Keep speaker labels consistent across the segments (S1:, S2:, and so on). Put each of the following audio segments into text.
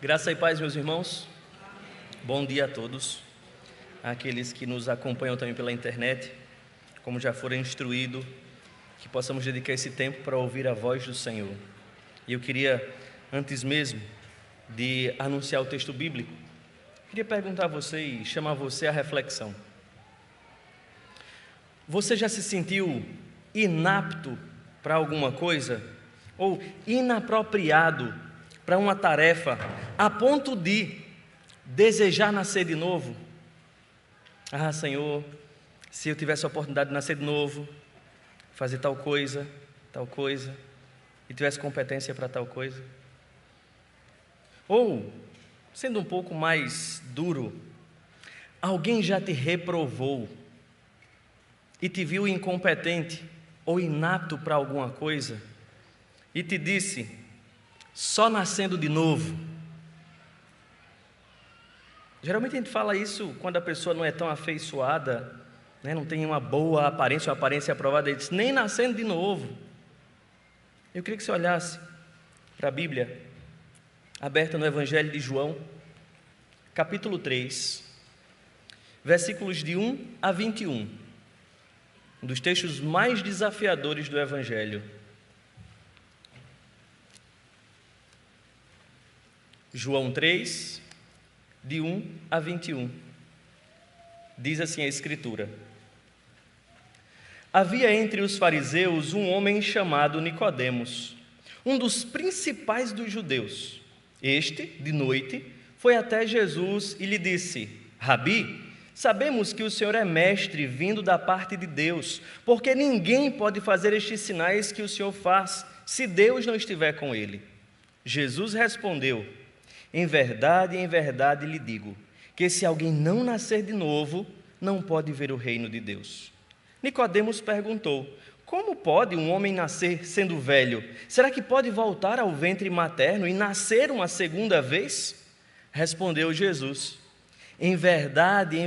S1: Graça e paz, meus irmãos. Bom dia a todos. Aqueles que nos acompanham também pela internet, como já foram instruídos, que possamos dedicar esse tempo para ouvir a voz do Senhor. E eu queria, antes mesmo de anunciar o texto bíblico, queria perguntar a você e chamar você à reflexão. Você já se sentiu inapto para alguma coisa? Ou inapropriado para uma tarefa, a ponto de desejar nascer de novo? Ah, Senhor, se eu tivesse a oportunidade de nascer de novo, fazer tal coisa, e tivesse competência para tal coisa. Ou, sendo um pouco mais duro, alguém já te reprovou e te viu incompetente ou inapto para alguma coisa e te disse: só nascendo de novo. Geralmente a gente fala isso quando a pessoa não é tão afeiçoada, né? Não tem uma boa aparência, uma aparência aprovada. Ele diz: nem nascendo de novo. Eu queria que você olhasse para a Bíblia, aberta no Evangelho de João, capítulo 3, versículos de 1 a 21, um dos textos mais desafiadores do Evangelho. João 3, de 1 a 21. Diz assim a Escritura: Havia entre os fariseus um homem chamado Nicodemos, um dos principais dos judeus. Este, de noite, foi até Jesus e lhe disse: Rabi, sabemos que o Senhor é mestre vindo da parte de Deus, porque ninguém pode fazer estes sinais que o Senhor faz, se Deus não estiver com ele. Jesus respondeu: em verdade lhe digo, que se alguém não nascer de novo, não pode ver o reino de Deus. Nicodemos perguntou: como pode um homem nascer sendo velho? Será que pode voltar ao ventre materno e nascer uma segunda vez? Respondeu Jesus: em verdade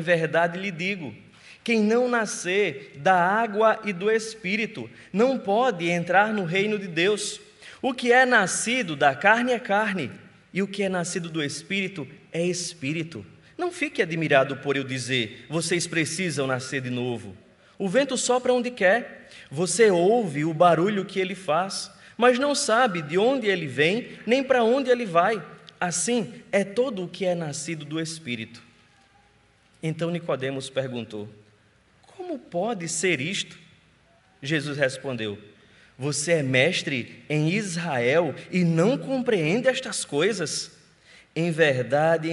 S1: lhe digo, quem não nascer da água e do Espírito não pode entrar no reino de Deus. O que é nascido da carne é carne, e o que é nascido do Espírito é Espírito. Não fique admirado por eu dizer: vocês precisam nascer de novo. O vento sopra onde quer, você ouve o barulho que ele faz, mas não sabe de onde ele vem, nem para onde ele vai. Assim é todo o que é nascido do Espírito. Então Nicodemos perguntou: como pode ser isto? Jesus respondeu: você é mestre em Israel e não compreende estas coisas? Em verdade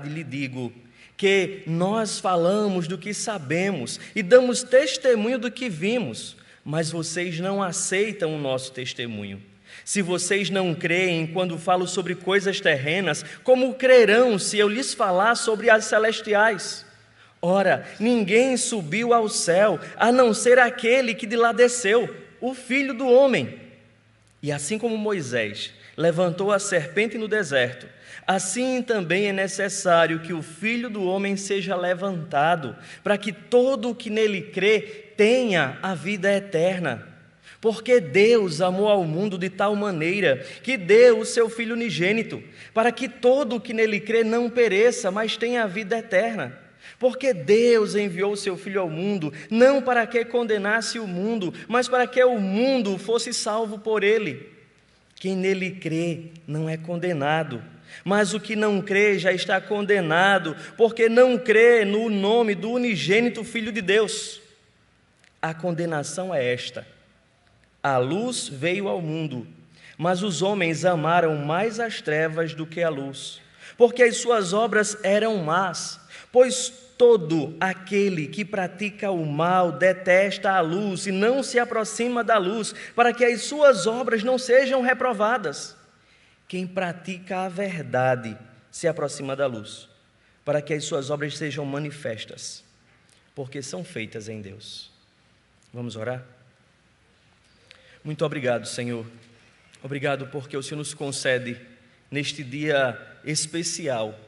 S1: lhe digo, que nós falamos do que sabemos e damos testemunho do que vimos, mas vocês não aceitam o nosso testemunho. Se vocês não creem quando falo sobre coisas terrenas, como crerão se eu lhes falar sobre as celestiais? Ora, ninguém subiu ao céu, a não ser aquele que de lá desceu, o Filho do Homem. E assim como Moisés levantou a serpente no deserto, assim também é necessário que o Filho do Homem seja levantado, para que todo o que nele crê tenha a vida eterna. Porque Deus amou ao mundo de tal maneira que deu o seu Filho unigênito, para que todo o que nele crê não pereça, mas tenha a vida eterna. Porque Deus enviou o seu Filho ao mundo, não para que condenasse o mundo, mas para que o mundo fosse salvo por ele. Quem nele crê não é condenado, mas o que não crê já está condenado, porque não crê no nome do unigênito Filho de Deus. A condenação é esta: a luz veio ao mundo, mas os homens amaram mais as trevas do que a luz, porque as suas obras eram más. Pois todo aquele que pratica o mal detesta a luz e não se aproxima da luz, para que as suas obras não sejam reprovadas. Quem pratica a verdade se aproxima da luz, para que as suas obras sejam manifestas, porque são feitas em Deus. Vamos orar? Muito obrigado, Senhor. Obrigado porque o Senhor nos concede, neste dia especial,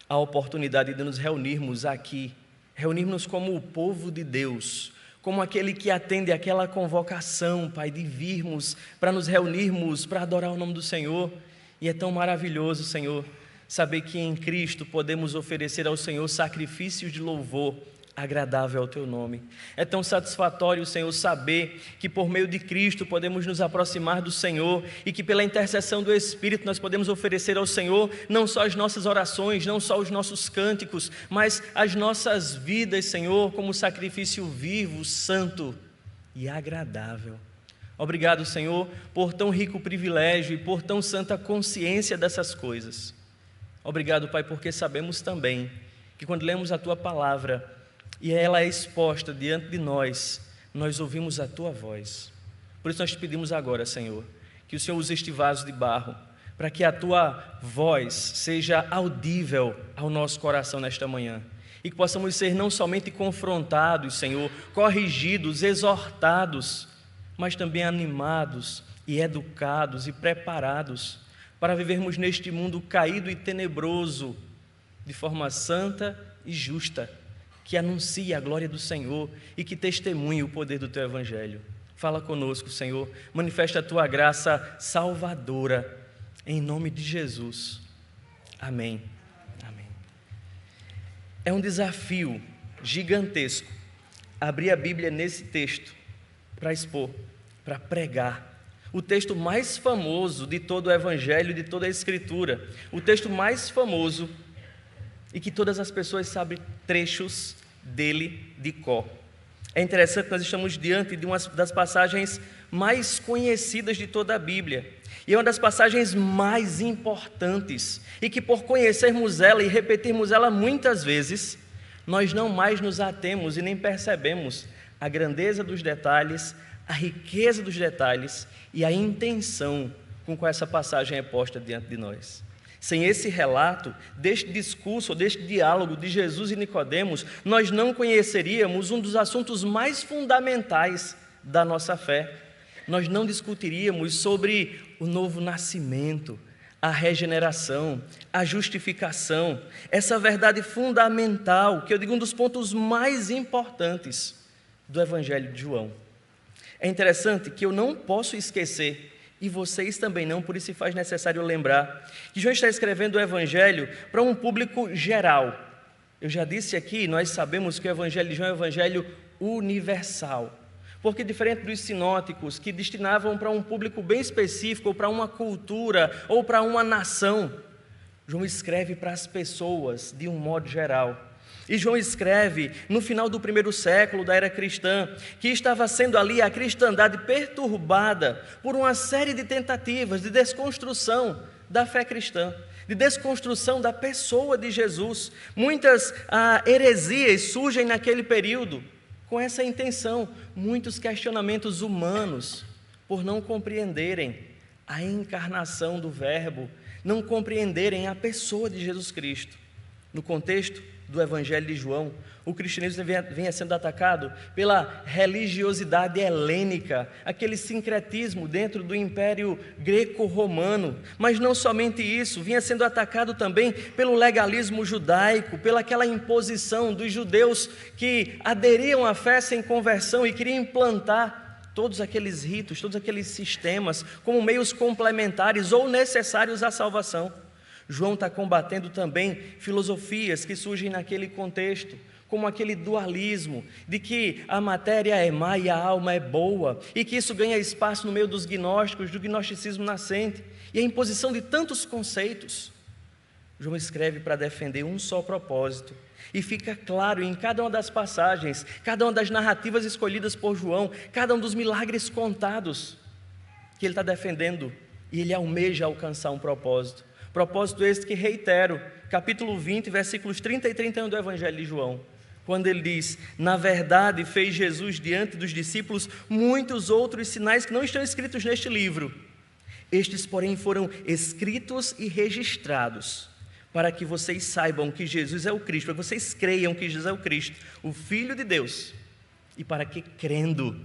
S1: a oportunidade de nos reunirmos aqui, reunirmos como o povo de Deus, como aquele que atende aquela convocação, Pai, de virmos para nos reunirmos, para adorar o nome do Senhor. E é tão maravilhoso, Senhor, saber que em Cristo podemos oferecer ao Senhor sacrifícios de louvor agradável ao Teu nome. É tão satisfatório, Senhor, saber que por meio de Cristo podemos nos aproximar do Senhor e que pela intercessão do Espírito nós podemos oferecer ao Senhor não só as nossas orações, não só os nossos cânticos, mas as nossas vidas, Senhor, como sacrifício vivo, santo e agradável. Obrigado, Senhor, por tão rico privilégio e por tão santa consciência dessas coisas. Obrigado, Pai, porque sabemos também que quando lemos a Tua palavra e ela é exposta diante de nós, nós ouvimos a Tua voz. Por isso nós te pedimos agora, Senhor, que o Senhor use este vaso de barro, para que a Tua voz seja audível ao nosso coração nesta manhã, e que possamos ser não somente confrontados, Senhor, corrigidos, exortados, mas também animados e educados e preparados para vivermos neste mundo caído e tenebroso, de forma santa e justa, que anuncie a glória do Senhor e que testemunhe o poder do Teu Evangelho. Fala conosco, Senhor, manifesta a Tua graça salvadora, em nome de Jesus. Amém. Amém. É um desafio gigantesco abrir a Bíblia nesse texto para expor, para pregar. O texto mais famoso de todo o Evangelho, de toda a Escritura, o texto mais famoso e que todas as pessoas sabem trechos dele de cor. É interessante que nós estamos diante de uma das passagens mais conhecidas de toda a Bíblia, e é uma das passagens mais importantes, e que por conhecermos ela e repetirmos ela muitas vezes, nós não mais nos atemos e nem percebemos a grandeza dos detalhes, a riqueza dos detalhes e a intenção com que essa passagem é posta diante de nós. Sem esse relato, deste discurso, deste diálogo de Jesus e Nicodemos, nós não conheceríamos um dos assuntos mais fundamentais da nossa fé. Nós não discutiríamos sobre o novo nascimento, a regeneração, a justificação, essa verdade fundamental, que eu digo um dos pontos mais importantes do Evangelho de João. É interessante que eu não posso esquecer, e vocês também não, por isso se faz necessário lembrar, que João está escrevendo o Evangelho para um público geral. Eu já disse aqui, nós sabemos que o Evangelho de João é um Evangelho universal, porque diferente dos sinóticos, que destinavam para um público bem específico, ou para uma cultura, ou para uma nação, João escreve para as pessoas de um modo geral. E João escreve no final do primeiro século da era cristã, que estava sendo ali a cristandade perturbada por uma série de tentativas de desconstrução da fé cristã, de desconstrução da pessoa de Jesus. Muitas heresias surgem naquele período com essa intenção, muitos questionamentos humanos por não compreenderem a encarnação do Verbo, não compreenderem a pessoa de Jesus Cristo. No contexto do Evangelho de João, o cristianismo vinha sendo atacado pela religiosidade helênica, aquele sincretismo dentro do Império Greco-Romano, mas não somente isso, vinha sendo atacado também pelo legalismo judaico, pela aquela imposição dos judeus que aderiam à fé sem conversão e queriam implantar todos aqueles ritos, todos aqueles sistemas como meios complementares ou necessários à salvação. João está combatendo também filosofias que surgem naquele contexto, como aquele dualismo de que a matéria é má e a alma é boa, e que isso ganha espaço no meio dos gnósticos, do gnosticismo nascente, e a imposição de tantos conceitos. João escreve para defender um só propósito, e fica claro em cada uma das passagens, cada uma das narrativas escolhidas por João, cada um dos milagres contados, que ele está defendendo, e ele almeja alcançar um propósito. Propósito esse que reitero, capítulo 20, versículos 30 e 31 do Evangelho de João, quando ele diz: na verdade fez Jesus diante dos discípulos muitos outros sinais que não estão escritos neste livro. Estes, porém, foram escritos e registrados, para que vocês saibam que Jesus é o Cristo, para que vocês creiam que Jesus é o Cristo, o Filho de Deus, e para que, crendo,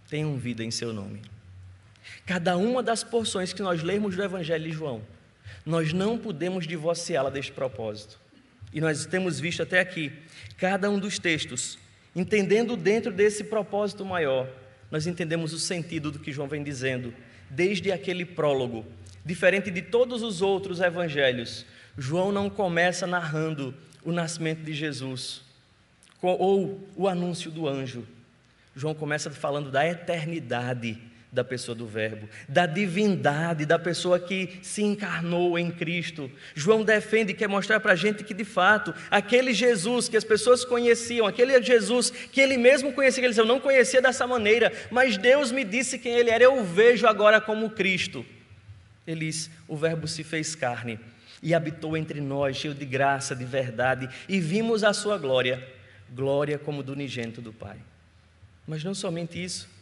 S1: tenham vida em seu nome. Cada uma das porções que nós lemos do Evangelho de João, nós não podemos divorciá-la deste propósito. E nós temos visto até aqui, cada um dos textos, entendendo dentro desse propósito maior, nós entendemos o sentido do que João vem dizendo, desde aquele prólogo Diferente de todos os outros evangelhos, João não começa narrando o nascimento de Jesus ou o anúncio do anjo. João começa falando da eternidade da pessoa do Verbo, da divindade da pessoa que se encarnou em Cristo. João defende e quer mostrar para a gente que, de fato, aquele Jesus que as pessoas conheciam, aquele Jesus que ele mesmo conhecia, ele disse, eu não conhecia dessa maneira, mas Deus me disse quem ele era, eu o vejo agora como Cristo. Ele diz, o Verbo se fez carne e habitou entre nós, cheio de graça, de verdade, e vimos a sua glória, glória como do unigênito do Pai. Mas não somente isso.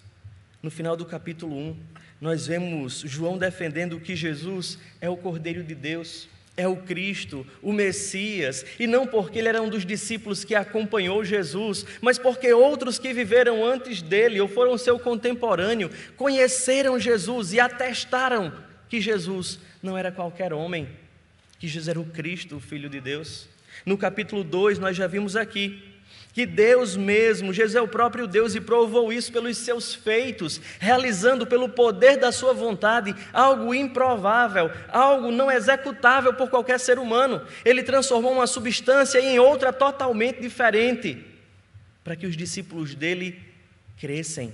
S1: No final do capítulo 1, nós vemos João defendendo que Jesus é o Cordeiro de Deus, é o Cristo, o Messias, e não porque ele era um dos discípulos que acompanhou Jesus, mas porque outros que viveram antes dele ou foram seu contemporâneo, conheceram Jesus e atestaram que Jesus não era qualquer homem, que Jesus era o Cristo, o Filho de Deus. No capítulo 2, nós já vimos aqui, que Deus mesmo, Jesus é o próprio Deus e provou isso pelos seus feitos, realizando pelo poder da sua vontade algo improvável, algo não executável por qualquer ser humano. Ele transformou uma substância em outra totalmente diferente, para que os discípulos dele crescem.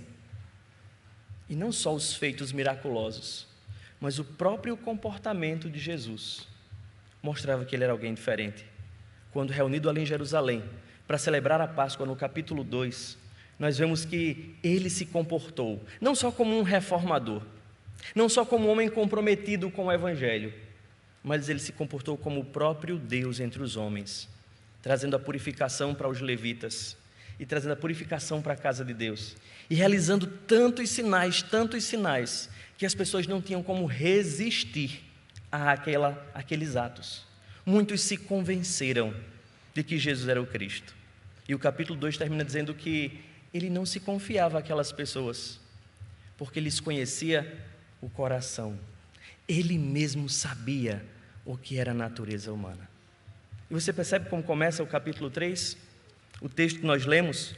S1: E não só os feitos miraculosos, mas o próprio comportamento de Jesus mostrava que ele era alguém diferente. Quando reunido ali em Jerusalém, para celebrar a Páscoa, no capítulo 2, nós vemos que ele se comportou, não só como um reformador, não só como um homem comprometido com o Evangelho, mas ele se comportou como o próprio Deus entre os homens, trazendo a purificação para os levitas, e trazendo a purificação para a casa de Deus, e realizando tantos sinais, que as pessoas não tinham como resistir àqueles atos. Muitos se convenceram de que Jesus era o Cristo. E o capítulo 2 termina dizendo que ele não se confiava àquelas pessoas, porque lhes conhecia o coração. Ele mesmo sabia o que era a natureza humana. E você percebe como começa o capítulo 3? O texto que nós lemos,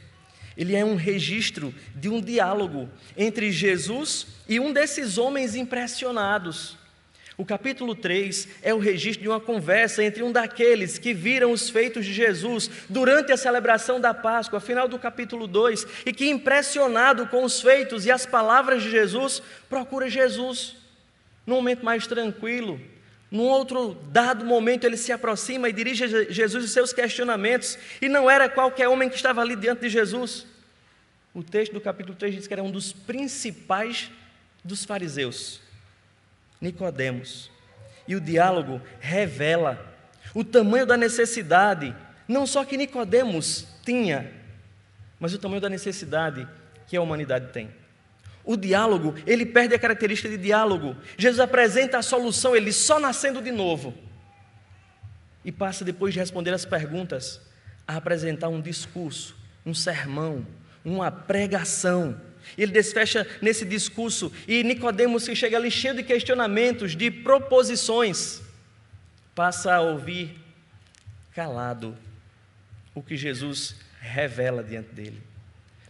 S1: ele é um registro de um diálogo entre Jesus e um desses homens impressionados. O capítulo 3 é o registro de uma conversa entre um daqueles que viram os feitos de Jesus durante a celebração da Páscoa, final do capítulo 2, e que, impressionado com os feitos e as palavras de Jesus, procura Jesus. Num momento mais tranquilo, num outro dado momento, ele se aproxima e dirige a Jesus os seus questionamentos, e não era qualquer homem que estava ali diante de Jesus. O texto do capítulo 3 diz que era um dos principais dos fariseus, Nicodemos. E o diálogo revela o tamanho da necessidade, não só que Nicodemos tinha, mas o tamanho da necessidade que a humanidade tem. O diálogo, ele perde a característica de diálogo. Jesus apresenta a solução, ele só nascendo de novo, e passa, depois de responder as perguntas, a apresentar um discurso, um sermão, uma pregação. Ele desfecha nesse discurso, e Nicodemos, que chega ali cheio de questionamentos, de proposições, passa a ouvir calado o que Jesus revela diante dele.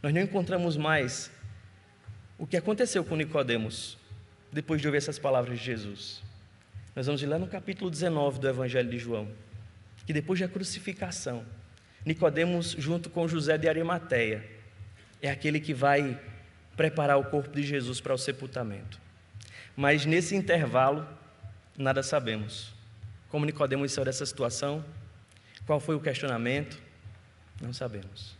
S1: Nós não encontramos mais o que aconteceu com Nicodemos depois de ouvir essas palavras de Jesus. Nós vamos ir lá no capítulo 19 do Evangelho de João, que depois da crucificação, Nicodemos, junto com José de Arimateia, é aquele que vai preparar o corpo de Jesus para o sepultamento. Mas nesse intervalo, nada sabemos. Como Nicodemos saiu dessa situação, qual foi o questionamento, não sabemos.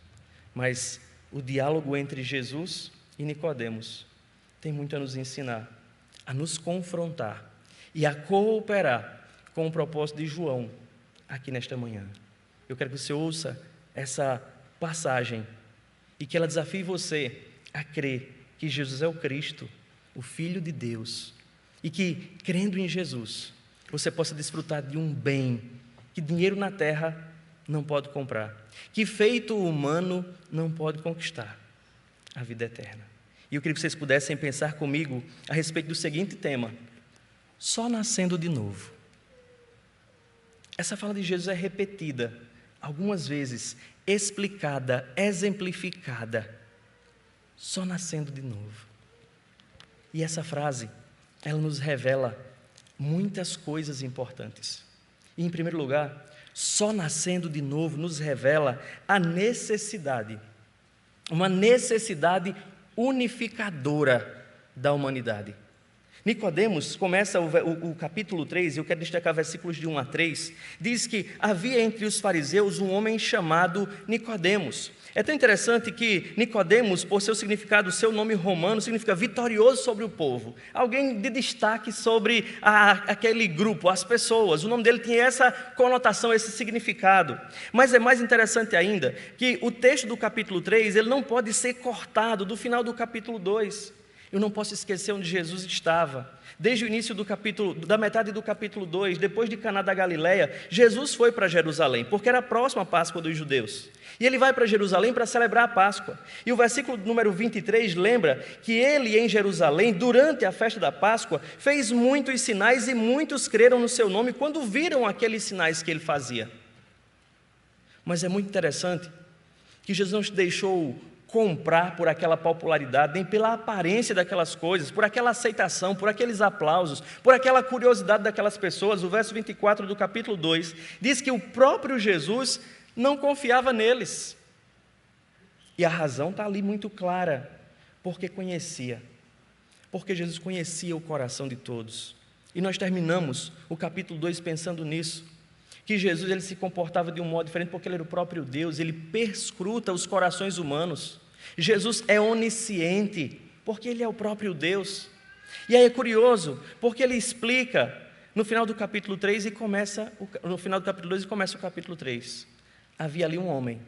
S1: Mas o diálogo entre Jesus e Nicodemos tem muito a nos ensinar, a nos confrontar e a cooperar com o propósito de João aqui nesta manhã. Eu quero que você ouça essa passagem e que ela desafie você a crer que Jesus é o Cristo, o Filho de Deus, e que, crendo em Jesus, você possa desfrutar de um bem que dinheiro na terra não pode comprar, que feito humano não pode conquistar: a vida eterna. E eu queria que vocês pudessem pensar comigo a respeito do seguinte tema: só nascendo de novo. Essa fala de Jesus é repetida algumas vezes, explicada, exemplificada, só nascendo de novo. E essa frase, ela nos revela muitas coisas importantes. E, em primeiro lugar, só nascendo de novo nos revela a necessidade, uma necessidade unificadora da humanidade. Nicodemos começa o capítulo 3, eu quero destacar versículos de 1 a 3, diz que havia entre os fariseus um homem chamado Nicodemos. É tão interessante que Nicodemos, por seu significado, seu nome romano, significa vitorioso sobre o povo. Alguém de destaque sobre aquele grupo, as pessoas. O nome dele tinha essa conotação, esse significado. Mas é mais interessante ainda que o texto do capítulo 3, ele não pode ser cortado do final do capítulo 2. Eu não posso esquecer onde Jesus estava. Desde o início da metade do capítulo 2, depois de Caná da Galileia, Jesus foi para Jerusalém, porque era próxima a Páscoa dos judeus. E ele vai para Jerusalém para celebrar a Páscoa. E o versículo número 23 lembra que ele em Jerusalém, durante a festa da Páscoa, fez muitos sinais e muitos creram no seu nome quando viram aqueles sinais que ele fazia. Mas é muito interessante que Jesus não se deixou comprar por aquela popularidade, nem pela aparência daquelas coisas, por aquela aceitação, por aqueles aplausos, por aquela curiosidade daquelas pessoas. O verso 24 do capítulo 2 diz que o próprio Jesus não confiava neles. E a razão está ali muito clara, porque Jesus conhecia o coração de todos. E nós terminamos o capítulo 2 pensando nisso, que Jesus ele se comportava de um modo diferente porque ele era o próprio Deus, ele perscruta os corações humanos. Jesus é onisciente, porque ele é o próprio Deus. E aí é curioso, porque ele explica no final do capítulo 3 e no final do capítulo 2 e começa o capítulo 3. Havia ali um homem.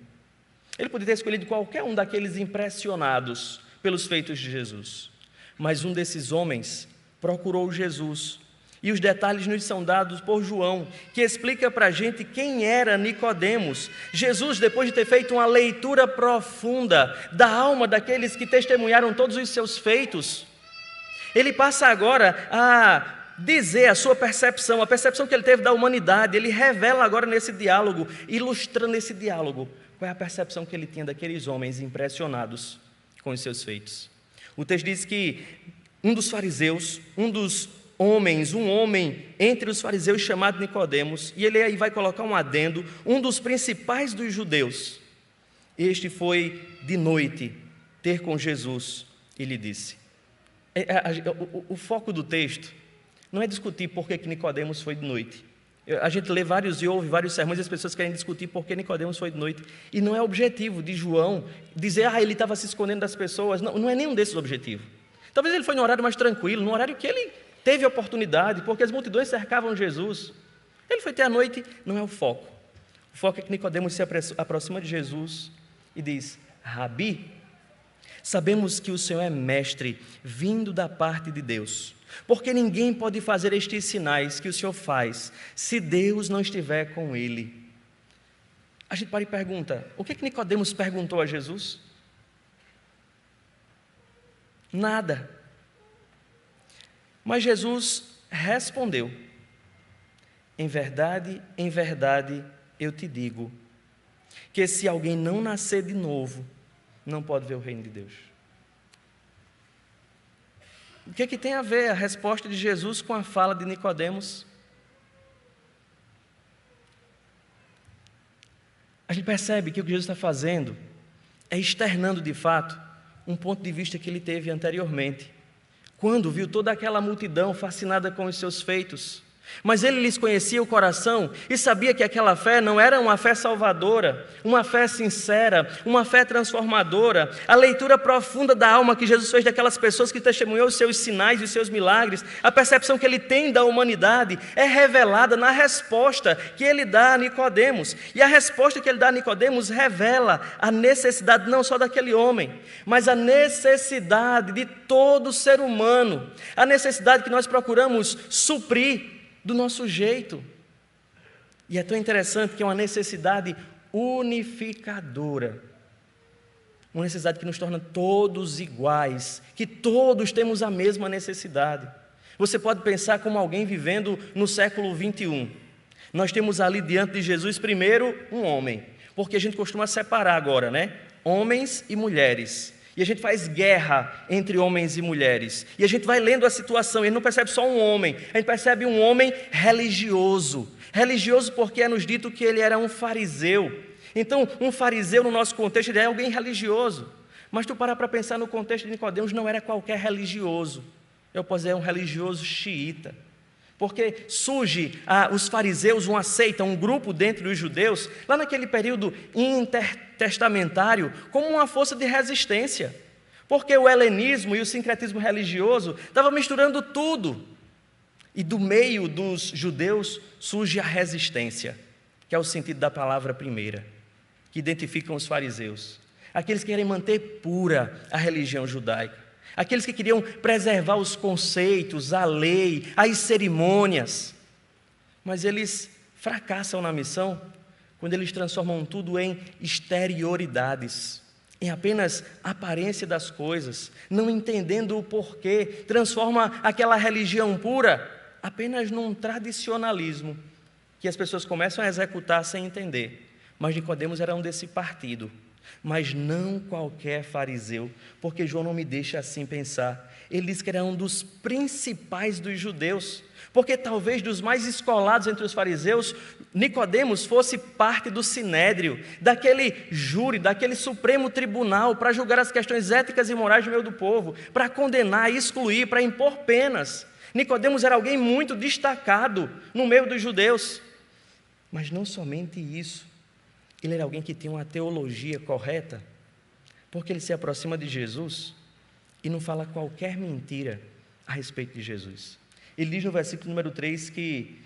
S1: Ele podia ter escolhido qualquer um daqueles impressionados pelos feitos de Jesus. Mas um desses homens procurou Jesus. E os detalhes nos são dados por João, que explica para a gente quem era Nicodemos. Jesus, depois de ter feito uma leitura profunda da alma daqueles que testemunharam todos os seus feitos, ele passa agora a dizer a sua percepção, a percepção que ele teve da humanidade. Ele revela agora nesse diálogo, ilustrando esse diálogo, qual é a percepção que ele tinha daqueles homens impressionados com os seus feitos. O texto diz que um dos fariseus, um homem entre os fariseus chamado Nicodemos, e ele aí vai colocar um adendo, um dos principais dos judeus. Este foi de noite ter com Jesus e lhe disse. O foco do texto não é discutir por que Nicodemos foi de noite. A gente lê vários e ouve vários sermões e as pessoas querem discutir por que Nicodemos foi de noite. E não é objetivo de João dizer, ele estava se escondendo das pessoas. Não é nenhum desses objetivos. Talvez ele foi num horário mais tranquilo, num horário que ele teve oportunidade, porque as multidões cercavam Jesus. Ele foi ter à noite, não é o foco. O foco é que Nicodemos se aproxima de Jesus e diz, Rabi, sabemos que o Senhor é mestre, vindo da parte de Deus, porque ninguém pode fazer estes sinais que o Senhor faz, se Deus não estiver com ele. A gente para e pergunta, o que Nicodemos perguntou a Jesus? Nada. Mas Jesus respondeu, em verdade, eu te digo, que se alguém não nascer de novo, não pode ver o reino de Deus. O que tem a ver a resposta de Jesus com a fala de Nicodemos? A gente percebe que o que Jesus está fazendo é externando de fato um ponto de vista que ele teve anteriormente, quando viu toda aquela multidão fascinada com os seus feitos. Mas ele lhes conhecia o coração e sabia que aquela fé não era uma fé salvadora, uma fé sincera, uma fé transformadora. A leitura profunda da alma que Jesus fez daquelas pessoas que testemunhou os seus sinais e os seus milagres, a percepção que ele tem da humanidade é revelada na resposta que ele dá a Nicodemos. E a resposta que ele dá a Nicodemos revela a necessidade não só daquele homem, mas a necessidade de todo ser humano, a necessidade que nós procuramos suprir do nosso jeito. E é tão interessante que é uma necessidade unificadora, uma necessidade que nos torna todos iguais, que todos temos a mesma necessidade. Você pode pensar como alguém vivendo no século 21. Nós temos ali diante de Jesus primeiro um homem, porque a gente costuma separar agora, né? Homens e mulheres. E a gente faz guerra entre homens e mulheres. E a gente vai lendo a situação, e a gente não percebe só um homem, a gente percebe um homem religioso. Religioso porque é nos dito que ele era um fariseu. Então, um fariseu no nosso contexto, ele é alguém religioso. Mas tu para pensar no contexto de Nicodemos, não era qualquer religioso. Eu posso dizer, um religioso xiita. Porque surge os fariseus, uma seita, um grupo dentro dos judeus, lá naquele período intertestamentário, como uma força de resistência. Porque o helenismo e o sincretismo religioso estavam misturando tudo. E do meio dos judeus surge a resistência, que é o sentido da palavra primeira, que identificam os fariseus. Aqueles que querem manter pura a religião judaica. Aqueles que queriam preservar os conceitos, a lei, as cerimônias. Mas eles fracassam na missão quando eles transformam tudo em exterioridades, em apenas aparência das coisas, não entendendo o porquê, transforma aquela religião pura apenas num tradicionalismo que as pessoas começam a executar sem entender. Mas Nicodemos era um desse partido. Mas não qualquer fariseu, porque João não me deixa assim pensar. Ele diz que era um dos principais dos judeus, porque talvez dos mais escolados entre os fariseus, Nicodemos fosse parte do sinédrio, daquele júri, daquele supremo tribunal para julgar as questões éticas e morais do meio do povo, para condenar, excluir, para impor penas. Nicodemos era alguém muito destacado no meio dos judeus. Mas não somente isso. Ele era alguém que tinha uma teologia correta, porque ele se aproxima de Jesus e não fala qualquer mentira a respeito de Jesus. Ele diz no versículo número 3 que,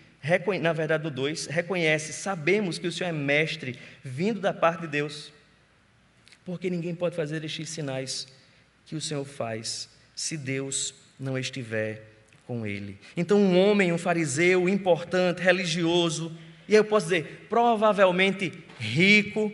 S1: na verdade no 2, reconhece, sabemos que o Senhor é mestre, vindo da parte de Deus, porque ninguém pode fazer estes sinais que o Senhor faz, se Deus não estiver com ele. Então um homem, um fariseu importante, religioso, e aí eu posso dizer, provavelmente rico,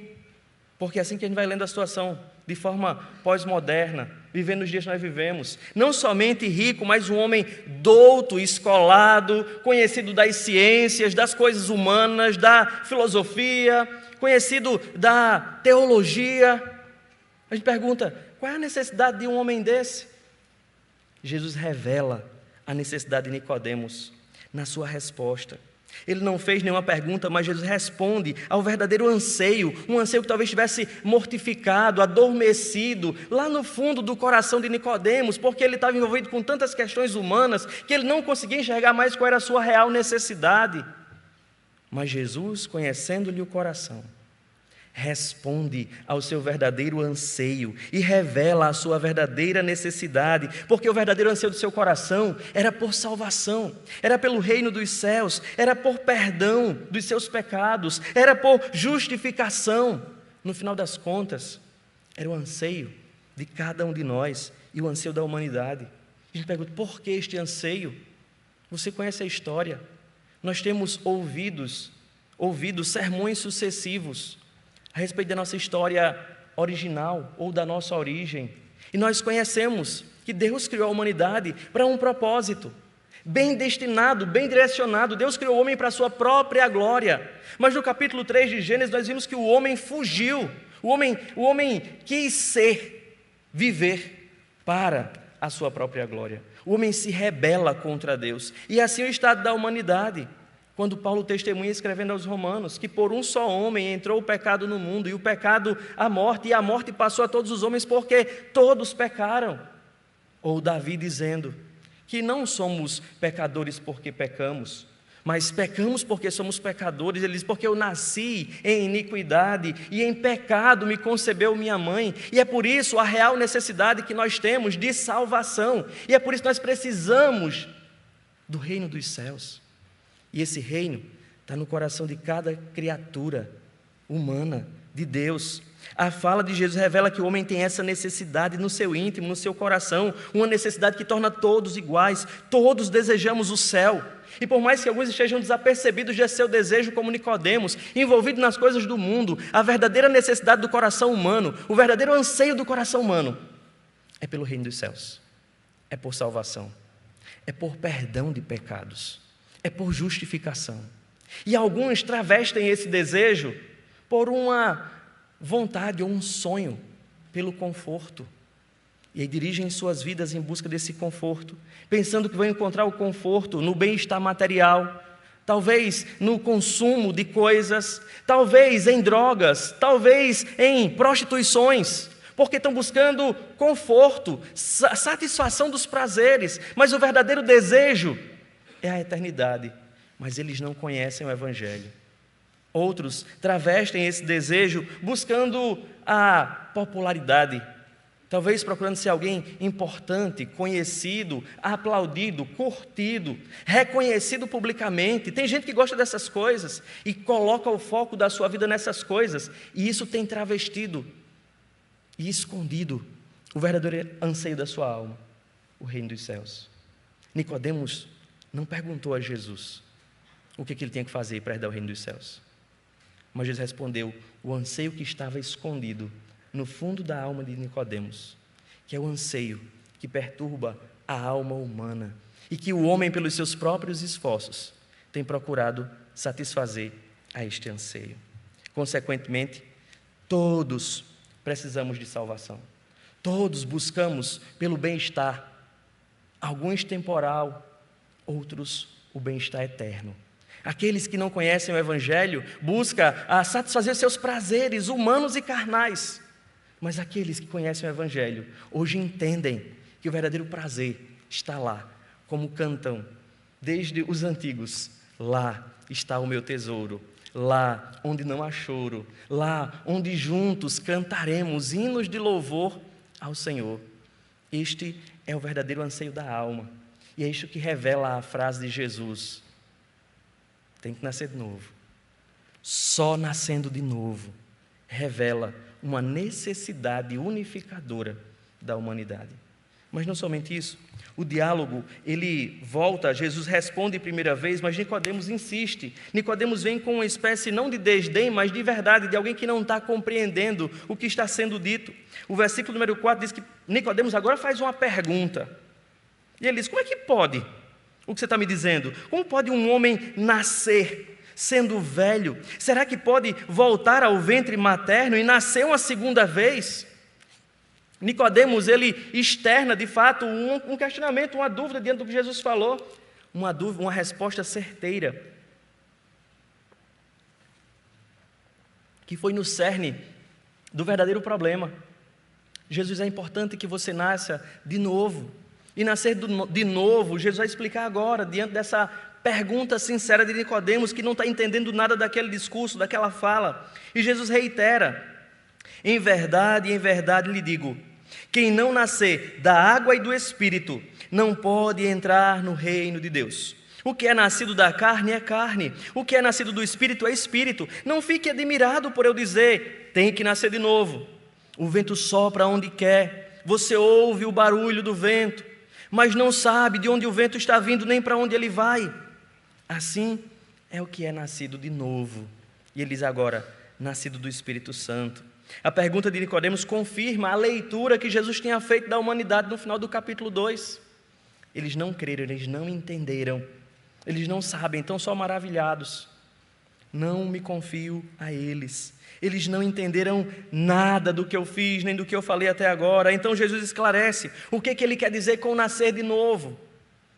S1: porque é assim que a gente vai lendo a situação, de forma pós-moderna, vivendo os dias que nós vivemos. Não somente rico, mas um homem douto, escolado, conhecido das ciências, das coisas humanas, da filosofia, conhecido da teologia. A gente pergunta, qual é a necessidade de um homem desse? Jesus revela a necessidade de Nicodemos na sua resposta. Ele não fez nenhuma pergunta, mas Jesus responde ao verdadeiro anseio, um anseio que talvez estivesse mortificado, adormecido, lá no fundo do coração de Nicodemos, porque ele estava envolvido com tantas questões humanas, que ele não conseguia enxergar mais qual era a sua real necessidade. Mas Jesus, conhecendo-lhe o coração, responde ao seu verdadeiro anseio e revela a sua verdadeira necessidade, porque o verdadeiro anseio do seu coração era por salvação, era pelo reino dos céus, era por perdão dos seus pecados, era por justificação. No final das contas, era o anseio de cada um de nós e o anseio da humanidade. A gente pergunta, por que este anseio? Você conhece a história. Nós temos ouvido sermões sucessivos a respeito da nossa história original ou da nossa origem. E nós conhecemos que Deus criou a humanidade para um propósito, bem destinado, bem direcionado. Deus criou o homem para a sua própria glória. Mas no capítulo 3 de Gênesis nós vimos que o homem fugiu. O homem quis viver para a sua própria glória. O homem se rebela contra Deus. E assim é o estado da humanidade. Quando Paulo testemunha escrevendo aos Romanos que por um só homem entrou o pecado no mundo, e o pecado a morte, e a morte passou a todos os homens porque todos pecaram. Ou Davi dizendo que não somos pecadores porque pecamos, mas pecamos porque somos pecadores. Ele diz, porque eu nasci em iniquidade e em pecado me concebeu minha mãe. E é por isso a real necessidade que nós temos de salvação, e é por isso que nós precisamos do reino dos céus. E esse reino está no coração de cada criatura humana de Deus. A fala de Jesus revela que o homem tem essa necessidade no seu íntimo, no seu coração, uma necessidade que torna todos iguais. Todos desejamos o céu. E por mais que alguns estejam desapercebidos de seu desejo como Nicodemos, envolvidos nas coisas do mundo, a verdadeira necessidade do coração humano, o verdadeiro anseio do coração humano é pelo reino dos céus, é por salvação, é por perdão de pecados, é por justificação. E alguns travestem esse desejo por uma vontade ou um sonho pelo conforto. E aí dirigem suas vidas em busca desse conforto, pensando que vão encontrar o conforto no bem-estar material, talvez no consumo de coisas, talvez em drogas, talvez em prostituições, porque estão buscando conforto, satisfação dos prazeres, mas o verdadeiro desejo é a eternidade, mas eles não conhecem o Evangelho. Outros travestem esse desejo buscando a popularidade, talvez procurando ser alguém importante, conhecido, aplaudido, curtido, reconhecido publicamente. Tem gente que gosta dessas coisas e coloca o foco da sua vida nessas coisas, e isso tem travestido e escondido o verdadeiro anseio da sua alma, o reino dos céus. Nicodemos não perguntou a Jesus o que ele tinha que fazer para herdar o reino dos céus, mas Jesus respondeu o anseio que estava escondido no fundo da alma de Nicodemos, que é o anseio que perturba a alma humana e que o homem, pelos seus próprios esforços, tem procurado satisfazer a este anseio. Consequentemente, todos precisamos de salvação. Todos buscamos pelo bem-estar, alguns temporal, outros o bem-estar eterno. Aqueles que não conhecem o Evangelho buscam satisfazer seus prazeres humanos e carnais. Mas aqueles que conhecem o Evangelho hoje entendem que o verdadeiro prazer está lá, como cantam desde os antigos: lá está o meu tesouro, lá onde não há choro, lá onde juntos cantaremos hinos de louvor ao Senhor. Este é o verdadeiro anseio da alma, e é isto que revela a frase de Jesus: tem que nascer de novo. Só nascendo de novo revela uma necessidade unificadora da humanidade. Mas não somente isso, o diálogo, ele volta, Jesus responde primeira vez, mas Nicodemos insiste. Nicodemos vem com uma espécie não de desdém, mas de verdade, de alguém que não está compreendendo o que está sendo dito. O versículo número 4 diz que Nicodemos agora faz uma pergunta. E ele diz: como é que pode o que você está me dizendo? Como pode um homem nascer sendo velho? Será que pode voltar ao ventre materno e nascer uma segunda vez? Nicodemos, ele externa de fato um questionamento, uma dúvida diante do que Jesus falou, uma resposta certeira, que foi no cerne do verdadeiro problema. Jesus, é importante que você nasça de novo. E nascer de novo, Jesus vai explicar agora, diante dessa pergunta sincera de Nicodemos, que não está entendendo nada daquele discurso, daquela fala. E Jesus reitera: em verdade lhe digo, quem não nascer da água e do Espírito não pode entrar no reino de Deus. O que é nascido da carne é carne, o que é nascido do Espírito é Espírito. Não fique admirado por eu dizer: tem que nascer de novo. O vento sopra onde quer, você ouve o barulho do vento, mas não sabe de onde o vento está vindo, nem para onde ele vai. Assim é o que é nascido de novo. E ele diz agora: nascido do Espírito Santo. A pergunta de Nicodemos confirma a leitura que Jesus tinha feito da humanidade no final do capítulo 2. Eles não creram, eles não entenderam, eles não sabem, estão só maravilhados. Não me confio a eles. Eles não entenderam nada do que eu fiz, nem do que eu falei até agora. Então Jesus esclarece o que ele quer dizer com nascer de novo.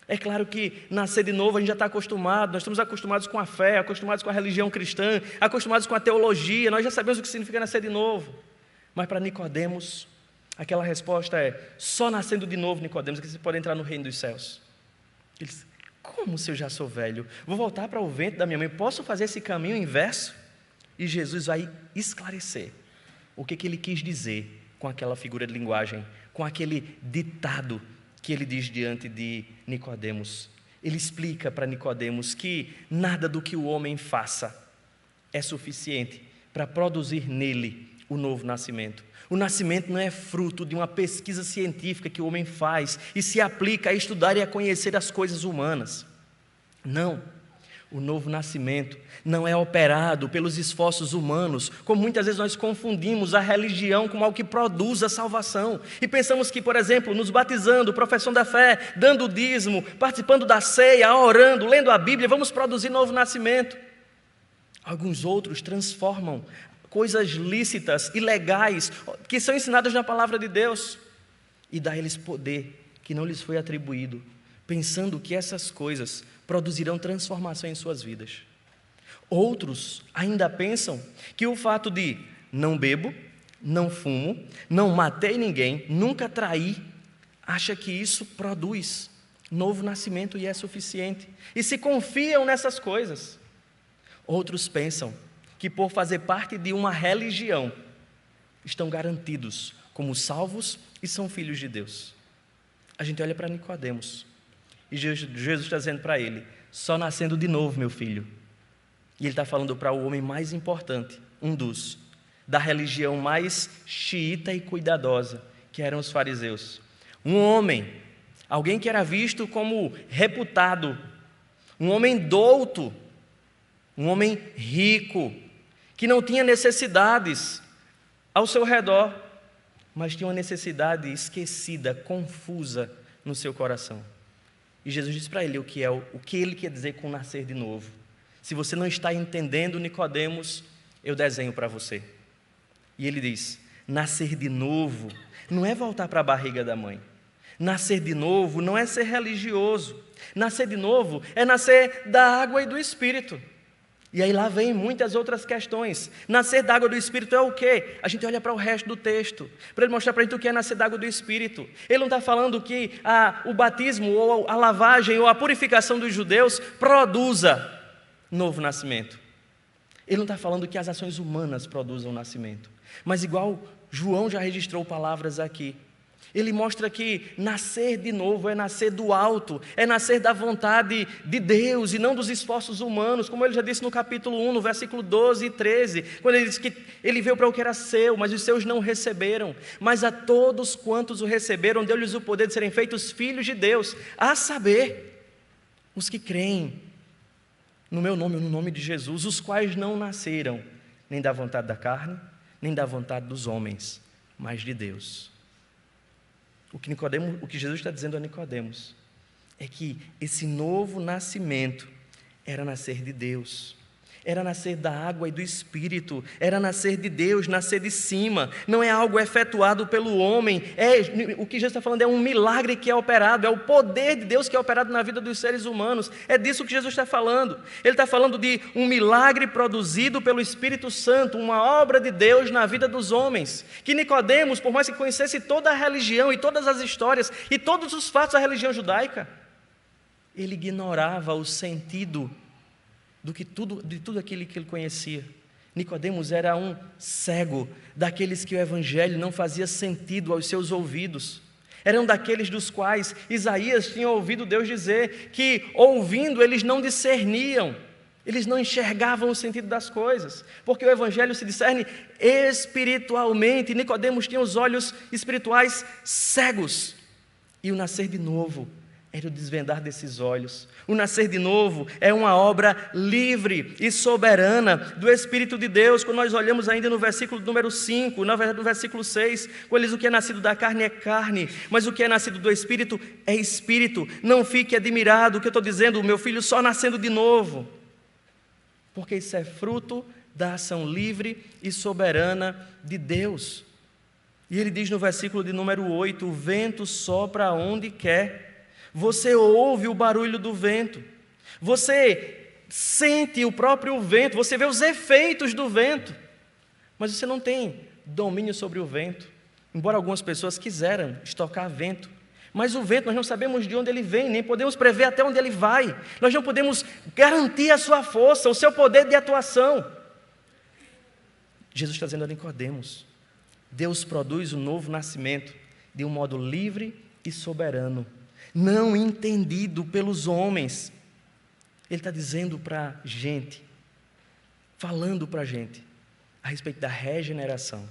S1: É claro que nascer de novo a gente já está acostumado, nós estamos acostumados com a fé, acostumados com a religião cristã, acostumados com a teologia, nós já sabemos o que significa nascer de novo. Mas para Nicodemos, aquela resposta é: só nascendo de novo, Nicodemos, que você pode entrar no reino dos céus. Ele diz: como se eu já sou velho? Vou voltar para o ventre da minha mãe, posso fazer esse caminho inverso? E Jesus vai esclarecer o que ele quis dizer com aquela figura de linguagem, com aquele ditado que ele diz diante de Nicodemos. Ele explica para Nicodemos que nada do que o homem faça é suficiente para produzir nele o novo nascimento. O nascimento não é fruto de uma pesquisa científica que o homem faz e se aplica a estudar e a conhecer as coisas humanas. Não. O novo nascimento não é operado pelos esforços humanos, como muitas vezes nós confundimos a religião com algo que produz a salvação. E pensamos que, por exemplo, nos batizando, profissão da fé, dando o dízimo, participando da ceia, orando, lendo a Bíblia, vamos produzir novo nascimento. Alguns outros transformam coisas lícitas, ilegais, que são ensinadas na palavra de Deus, e dá a eles poder que não lhes foi atribuído, pensando que essas coisas produzirão transformação em suas vidas. Outros ainda pensam que o fato de não bebo, não fumo, não matei ninguém, nunca traí, acha que isso produz novo nascimento e é suficiente, e se confiam nessas coisas. Outros pensam que por fazer parte de uma religião, estão garantidos como salvos e são filhos de Deus. A gente olha para Nicodemos, e Jesus está dizendo para ele: só nascendo de novo, meu filho. E ele está falando para o homem mais importante, da religião mais xiita e cuidadosa, que eram os fariseus. Um homem, alguém que era visto como reputado, um homem douto, um homem rico, que não tinha necessidades ao seu redor, mas tinha uma necessidade esquecida, confusa no seu coração. E Jesus disse para ele o que ele quer dizer com nascer de novo. Se você não está entendendo, Nicodemos, eu desenho para você. E ele diz: nascer de novo não é voltar para a barriga da mãe. Nascer de novo não é ser religioso. Nascer de novo é nascer da água e do Espírito. E aí lá vem muitas outras questões. Nascer da água do Espírito é o quê? A gente olha para o resto do texto, para ele mostrar para a gente o que é nascer da água do Espírito. Ele não está falando que o batismo, ou a lavagem, ou a purificação dos judeus produza novo nascimento. Ele não está falando que as ações humanas produzam nascimento. Mas igual João já registrou palavras aqui, ele mostra que nascer de novo é nascer do alto, é nascer da vontade de Deus e não dos esforços humanos, como ele já disse no capítulo 1, no versículo 12 e 13, quando ele diz que ele veio para o que era seu, mas os seus não receberam, mas a todos quantos o receberam, deu-lhes o poder de serem feitos filhos de Deus, a saber, os que creem no meu nome, no nome de Jesus, os quais não nasceram nem da vontade da carne, nem da vontade dos homens, mas de Deus. O que Jesus está dizendo a Nicodemos é que esse novo nascimento era nascer de Deus, era nascer da água e do Espírito, era nascer de Deus, nascer de cima, não é algo efetuado pelo homem, o que Jesus está falando é um milagre que é operado, é o poder de Deus que é operado na vida dos seres humanos, é disso que Jesus está falando. Ele está falando de um milagre produzido pelo Espírito Santo, uma obra de Deus na vida dos homens, que Nicodemos, por mais que conhecesse toda a religião e todas as histórias e todos os fatos da religião judaica, ele ignorava o sentido de tudo aquilo que ele conhecia. Nicodemos era um cego, daqueles que o evangelho não fazia sentido aos seus ouvidos. Eram daqueles dos quais Isaías tinha ouvido Deus dizer que, ouvindo, eles não discerniam, eles não enxergavam o sentido das coisas, porque o evangelho se discerne espiritualmente. Nicodemos tinha os olhos espirituais cegos, e o nascer de novo era o desvendar desses olhos. O nascer de novo é uma obra livre e soberana do Espírito de Deus. Quando nós olhamos ainda no versículo número 5, na verdade no versículo 6, quando ele diz: o que é nascido da carne é carne, mas o que é nascido do Espírito é Espírito. Não fique admirado, o que eu estou dizendo, meu filho, só nascendo de novo, porque isso é fruto da ação livre e soberana de Deus. E ele diz no versículo de número 8, o vento sopra onde quer, você ouve o barulho do vento, você sente o próprio vento, você vê os efeitos do vento, mas você não tem domínio sobre o vento, embora algumas pessoas quiseram estocar vento, mas o vento nós não sabemos de onde ele vem, nem podemos prever até onde ele vai, nós não podemos garantir a sua força, o seu poder de atuação. Jesus está dizendo a Nicodemos: Deus produz o novo nascimento de um modo livre e soberano, não entendido pelos homens. Ele está dizendo para a gente, falando para a gente, a respeito da regeneração,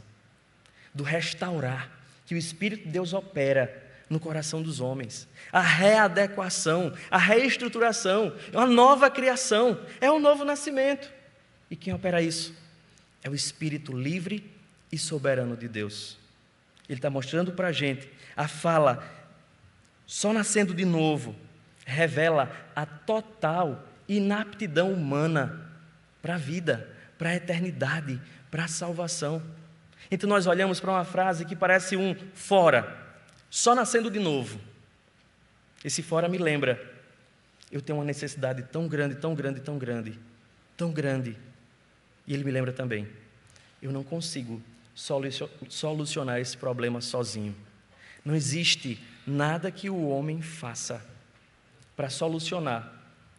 S1: do restaurar, que o Espírito de Deus opera no coração dos homens, a readequação, a reestruturação, uma nova criação, é um novo nascimento. E quem opera isso? É o Espírito livre e soberano de Deus. Ele está mostrando para a gente, a fala só nascendo de novo revela a total inaptidão humana para a vida, para a eternidade, para a salvação. Então nós olhamos para uma frase que parece um fora, só nascendo de novo. Esse fora me lembra, eu tenho uma necessidade tão grande, tão grande, tão grande, tão grande. E ele me lembra também, eu não consigo solucionar esse problema sozinho. Não existe nada que o homem faça para solucionar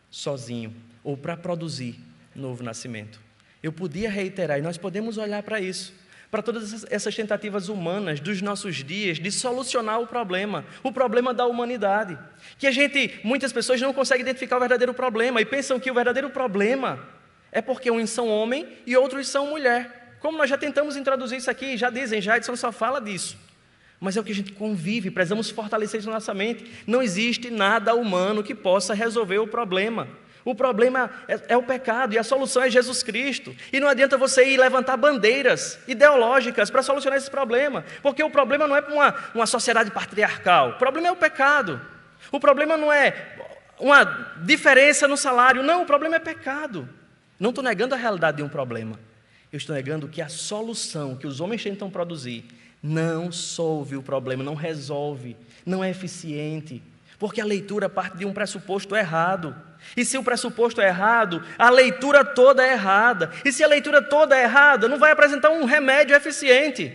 S1: sozinho ou para produzir novo nascimento. Eu podia reiterar, e nós podemos olhar para isso, para todas essas tentativas humanas dos nossos dias de solucionar o problema da humanidade, que muitas pessoas não conseguem identificar o verdadeiro problema e pensam que o verdadeiro problema é porque uns são homem e outros são mulher. Como nós já tentamos introduzir isso aqui, já dizem, Jadson só fala disso. Mas é o que a gente convive, precisamos fortalecer isso na nossa mente. Não existe nada humano que possa resolver o problema. O problema é o pecado e a solução é Jesus Cristo. E não adianta você ir levantar bandeiras ideológicas para solucionar esse problema, porque o problema não é uma sociedade patriarcal, o problema é o pecado. O problema não é uma diferença no salário, não, o problema é pecado. Não estou negando a realidade de um problema, eu estou negando que a solução que os homens tentam produzir não solve o problema, não resolve, não é eficiente, porque a leitura parte de um pressuposto errado. E se o pressuposto é errado, a leitura toda é errada. E se a leitura toda é errada, não vai apresentar um remédio eficiente.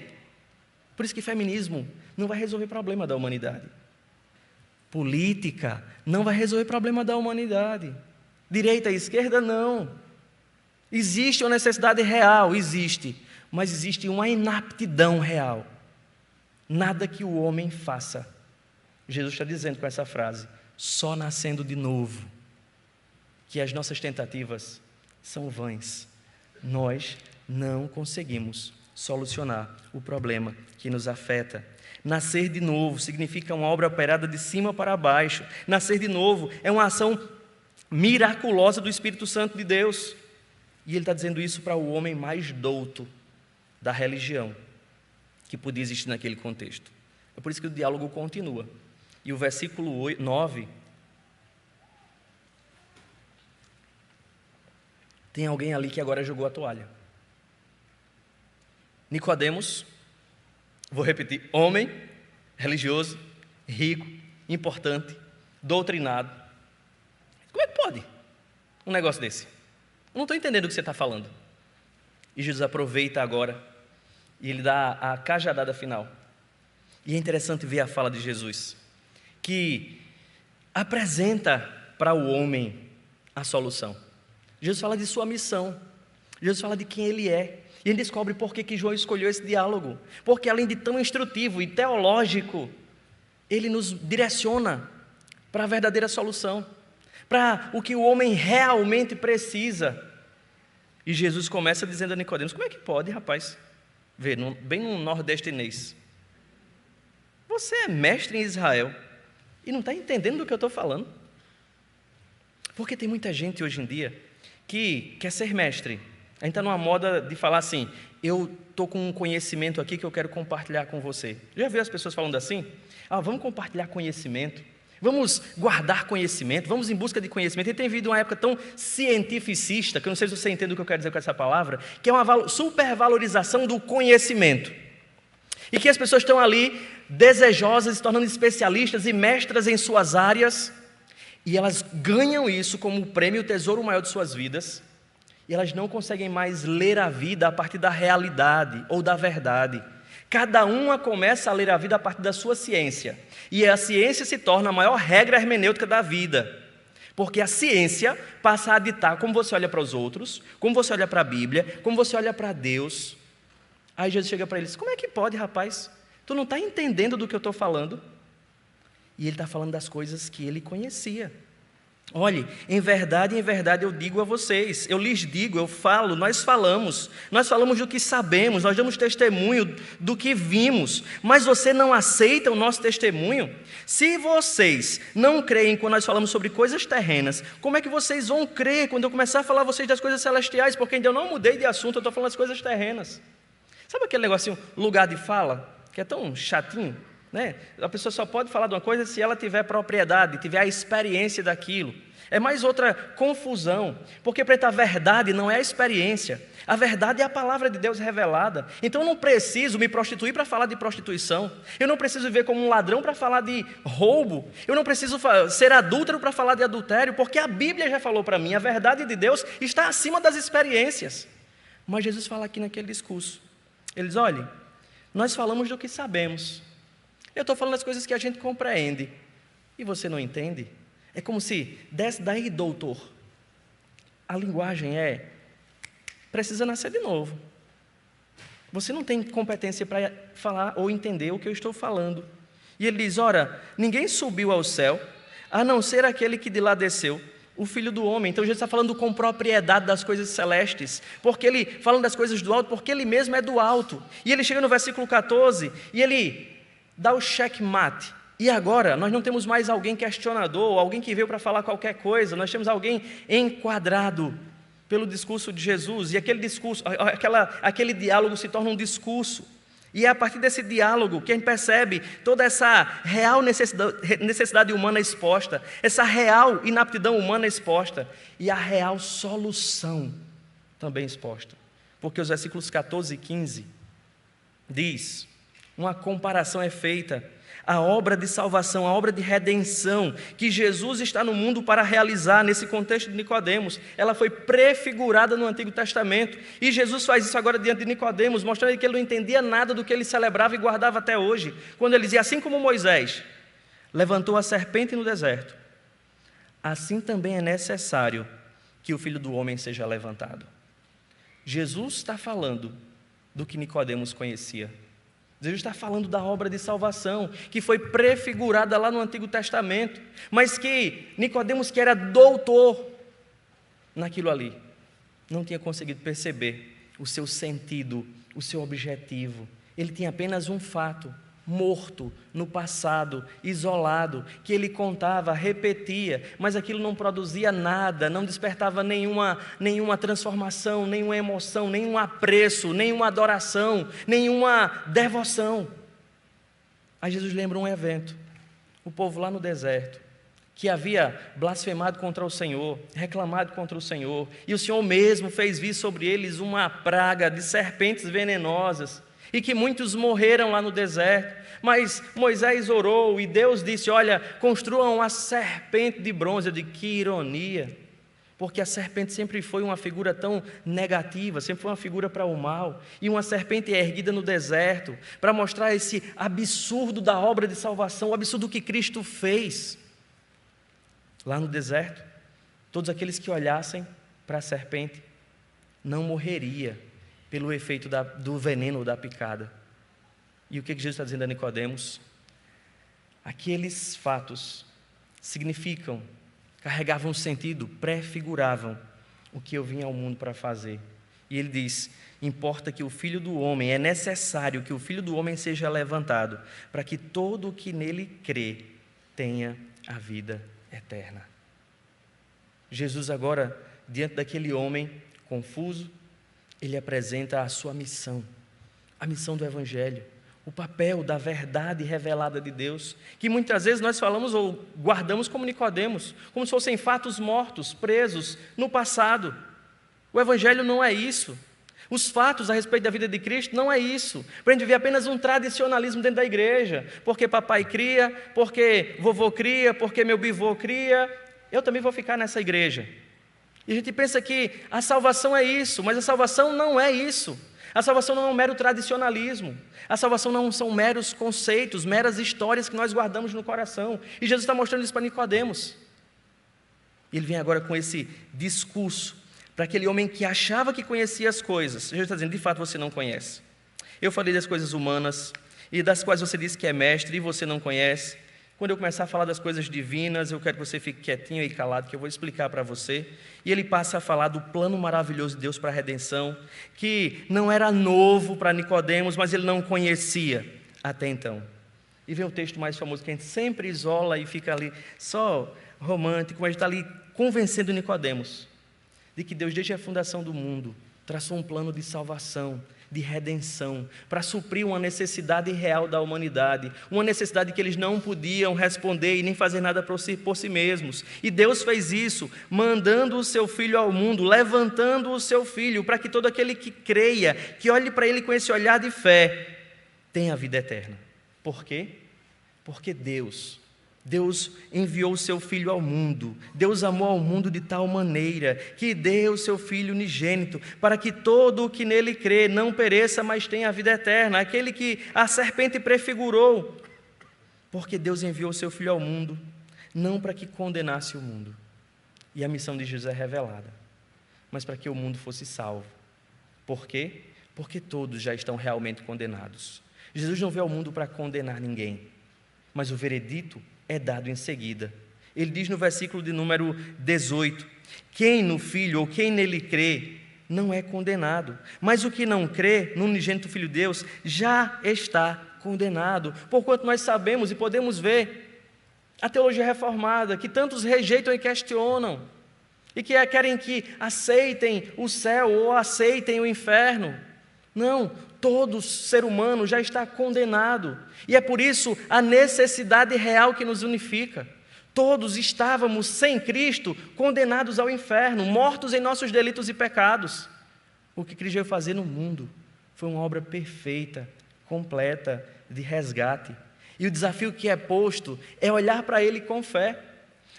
S1: Por isso que feminismo não vai resolver o problema da humanidade. Política não vai resolver o problema da humanidade. Direita e esquerda, não. Existe uma necessidade real, existe. Mas existe uma inaptidão real. Nada que o homem faça. Jesus está dizendo com essa frase, só nascendo de novo, que as nossas tentativas são vãs. Nós não conseguimos solucionar o problema que nos afeta. Nascer de novo significa uma obra operada de cima para baixo. Nascer de novo é uma ação miraculosa do Espírito Santo de Deus. E ele está dizendo isso para o homem mais douto da religião que podia existir naquele contexto. É por isso que o diálogo continua. E o versículo 9... tem alguém ali que agora jogou a toalha. Nicodemos, vou repetir, homem, religioso, rico, importante, doutrinado. Como é que pode um negócio desse? Eu não estou entendendo o que você está falando. E Jesus aproveita agora e ele dá a cajadada final. E é interessante ver a fala de Jesus, que apresenta para o homem a solução. Jesus fala de sua missão, Jesus fala de quem ele é, e ele descobre por que João escolheu esse diálogo, porque além de tão instrutivo e teológico, ele nos direciona para a verdadeira solução, para o que o homem realmente precisa. E Jesus começa dizendo a Nicodemos, como é que pode, rapaz? Vê, bem no nordestinês, você é mestre em Israel e não está entendendo do que eu estou falando? Porque tem muita gente hoje em dia que quer ser mestre. A gente está numa moda de falar assim, eu estou com um conhecimento aqui que eu quero compartilhar com você. Já viu as pessoas falando assim? Vamos compartilhar conhecimento, vamos guardar conhecimento, vamos em busca de conhecimento. E tem vindo uma época tão cientificista, que eu não sei se você entende o que eu quero dizer com essa palavra, que é uma supervalorização do conhecimento. E que as pessoas estão ali desejosas, se tornando especialistas e mestras em suas áreas, e elas ganham isso como o prêmio, o tesouro maior de suas vidas, e elas não conseguem mais ler a vida a partir da realidade ou da verdade. Cada uma começa a ler a vida a partir da sua ciência, e a ciência se torna a maior regra hermenêutica da vida, porque a ciência passa a ditar como você olha para os outros, como você olha para a Bíblia, como você olha para Deus. Aí Jesus chega para eles, como é que pode, rapaz? Tu não está entendendo do que eu estou falando? E ele está falando das coisas que ele conhecia. Olhe, em verdade eu digo a vocês, eu lhes digo, eu falo, nós falamos do que sabemos, nós damos testemunho do que vimos, mas você não aceita o nosso testemunho? Se vocês não creem quando nós falamos sobre coisas terrenas, como é que vocês vão crer quando eu começar a falar a vocês das coisas celestiais? Porque ainda eu não mudei de assunto, eu estou falando das coisas terrenas. Sabe aquele negocinho, lugar de fala, que é tão chatinho? Né? A pessoa só pode falar de uma coisa se ela tiver propriedade, tiver a experiência daquilo. É mais outra confusão, porque para a verdade não é a experiência, a verdade é a palavra de Deus revelada. Então eu não preciso me prostituir para falar de prostituição, eu não preciso viver como um ladrão para falar de roubo, eu não preciso ser adúltero para falar de adultério, porque a Bíblia já falou para mim, a verdade de Deus está acima das experiências. Mas Jesus fala aqui naquele discurso, ele diz, olha, nós falamos do que sabemos, eu estou falando das coisas que a gente compreende, e você não entende? É como se desse daí, doutor, a linguagem precisa nascer de novo. Você não tem competência para falar ou entender o que eu estou falando. E ele diz, ora, ninguém subiu ao céu, a não ser aquele que de lá desceu, o Filho do Homem. Então Jesus está falando com propriedade das coisas celestes, porque ele, falando das coisas do alto, porque ele mesmo é do alto. E ele chega no versículo 14, e ele dá o checkmate. E agora, nós não temos mais alguém questionador, alguém que veio para falar qualquer coisa, nós temos alguém enquadrado pelo discurso de Jesus, e aquele discurso, aquele diálogo se torna um discurso, e é a partir desse diálogo que a gente percebe toda essa real necessidade humana exposta, essa real inaptidão humana exposta, e a real solução também exposta, porque os versículos 14 e 15 diz, uma comparação é feita, a obra de salvação, a obra de redenção que Jesus está no mundo para realizar nesse contexto de Nicodemos, ela foi prefigurada no Antigo Testamento, e Jesus faz isso agora diante de Nicodemos, mostrando que ele não entendia nada do que ele celebrava e guardava até hoje, quando ele dizia, assim como Moisés levantou a serpente no deserto, assim também é necessário que o Filho do Homem seja levantado. Jesus está falando do que Nicodemos conhecia. Jesus está falando da obra de salvação, que foi prefigurada lá no Antigo Testamento, mas que Nicodemos, que era doutor naquilo ali, não tinha conseguido perceber o seu sentido, o seu objetivo. Ele tinha apenas um fato, morto no passado, isolado, que ele contava, repetia, mas aquilo não produzia nada, não despertava nenhuma transformação, nenhuma emoção, nenhum apreço, nenhuma adoração, nenhuma devoção. Aí Jesus lembra um evento, o povo lá no deserto, que havia blasfemado contra o Senhor, reclamado contra o Senhor, e o Senhor mesmo fez vir sobre eles uma praga de serpentes venenosas, e que muitos morreram lá no deserto, mas Moisés orou e Deus disse, olha, construam uma serpente de bronze. Eu digo, que ironia, porque a serpente sempre foi uma figura tão negativa, sempre foi uma figura para o mal, e uma serpente é erguida no deserto, para mostrar esse absurdo da obra de salvação, o absurdo que Cristo fez, lá no deserto, todos aqueles que olhassem para a serpente, não morreria, pelo efeito do veneno da picada. E o que Jesus está dizendo a Nicodemos? Aqueles fatos significam, carregavam sentido, prefiguravam o que eu vim ao mundo para fazer. E ele diz, importa que o Filho do Homem, é necessário que o Filho do Homem seja levantado, para que todo o que nele crê tenha a vida eterna. Jesus agora, diante daquele homem confuso, ele apresenta a sua missão, a missão do Evangelho, o papel da verdade revelada de Deus, que muitas vezes nós falamos ou guardamos como Nicodemos, como se fossem fatos mortos, presos no passado. O Evangelho não é isso. Os fatos a respeito da vida de Cristo não é isso. Para a gente ver apenas um tradicionalismo dentro da igreja, porque papai cria, porque vovô cria, porque meu bivô cria, eu também vou ficar nessa igreja. E a gente pensa que a salvação é isso, mas a salvação não é isso. A salvação não é um mero tradicionalismo. A salvação não são meros conceitos, meras histórias que nós guardamos no coração. E Jesus está mostrando isso para Nicodemos. E ele vem agora com esse discurso para aquele homem que achava que conhecia as coisas. Jesus está dizendo, de fato você não conhece. Eu falei das coisas humanas, e das quais você disse que é mestre, e você não conhece. Quando eu começar a falar das coisas divinas, eu quero que você fique quietinho e calado, que eu vou explicar para você. E ele passa a falar do plano maravilhoso de Deus para a redenção, que não era novo para Nicodemos, mas ele não conhecia até então. E vem o texto mais famoso, que a gente sempre isola e fica ali só romântico, mas está ali convencendo Nicodemos de que Deus, desde a fundação do mundo, traçou um plano de salvação, de redenção, para suprir uma necessidade real da humanidade, uma necessidade que eles não podiam responder e nem fazer nada por si mesmos. E Deus fez isso, mandando o seu Filho ao mundo, levantando o seu Filho, para que todo aquele que creia, que olhe para Ele com esse olhar de fé, tenha a vida eterna. Por quê? Porque Deus enviou o seu Filho ao mundo. Deus amou ao mundo de tal maneira que deu o seu Filho unigênito, para que todo o que nele crê não pereça, mas tenha a vida eterna. Aquele que a serpente prefigurou. Porque Deus enviou o seu Filho ao mundo, não para que condenasse o mundo. E a missão de Jesus é revelada, mas para que o mundo fosse salvo. Por quê? Porque todos já estão realmente condenados. Jesus não veio ao mundo para condenar ninguém, mas o veredito é dado em seguida. Ele diz no versículo de número 18: quem no Filho ou quem nele crê não é condenado, mas o que não crê no unigênito Filho de Deus já está condenado, porquanto nós sabemos e podemos ver a teologia reformada, que tantos rejeitam e questionam, e que querem que aceitem o céu ou aceitem o inferno. Não, todo ser humano já está condenado, e é por isso a necessidade real que nos unifica. Todos estávamos sem Cristo, condenados ao inferno, mortos em nossos delitos e pecados. O que Cristo veio fazer no mundo foi uma obra perfeita, completa, de resgate. E o desafio que é posto é olhar para Ele com fé,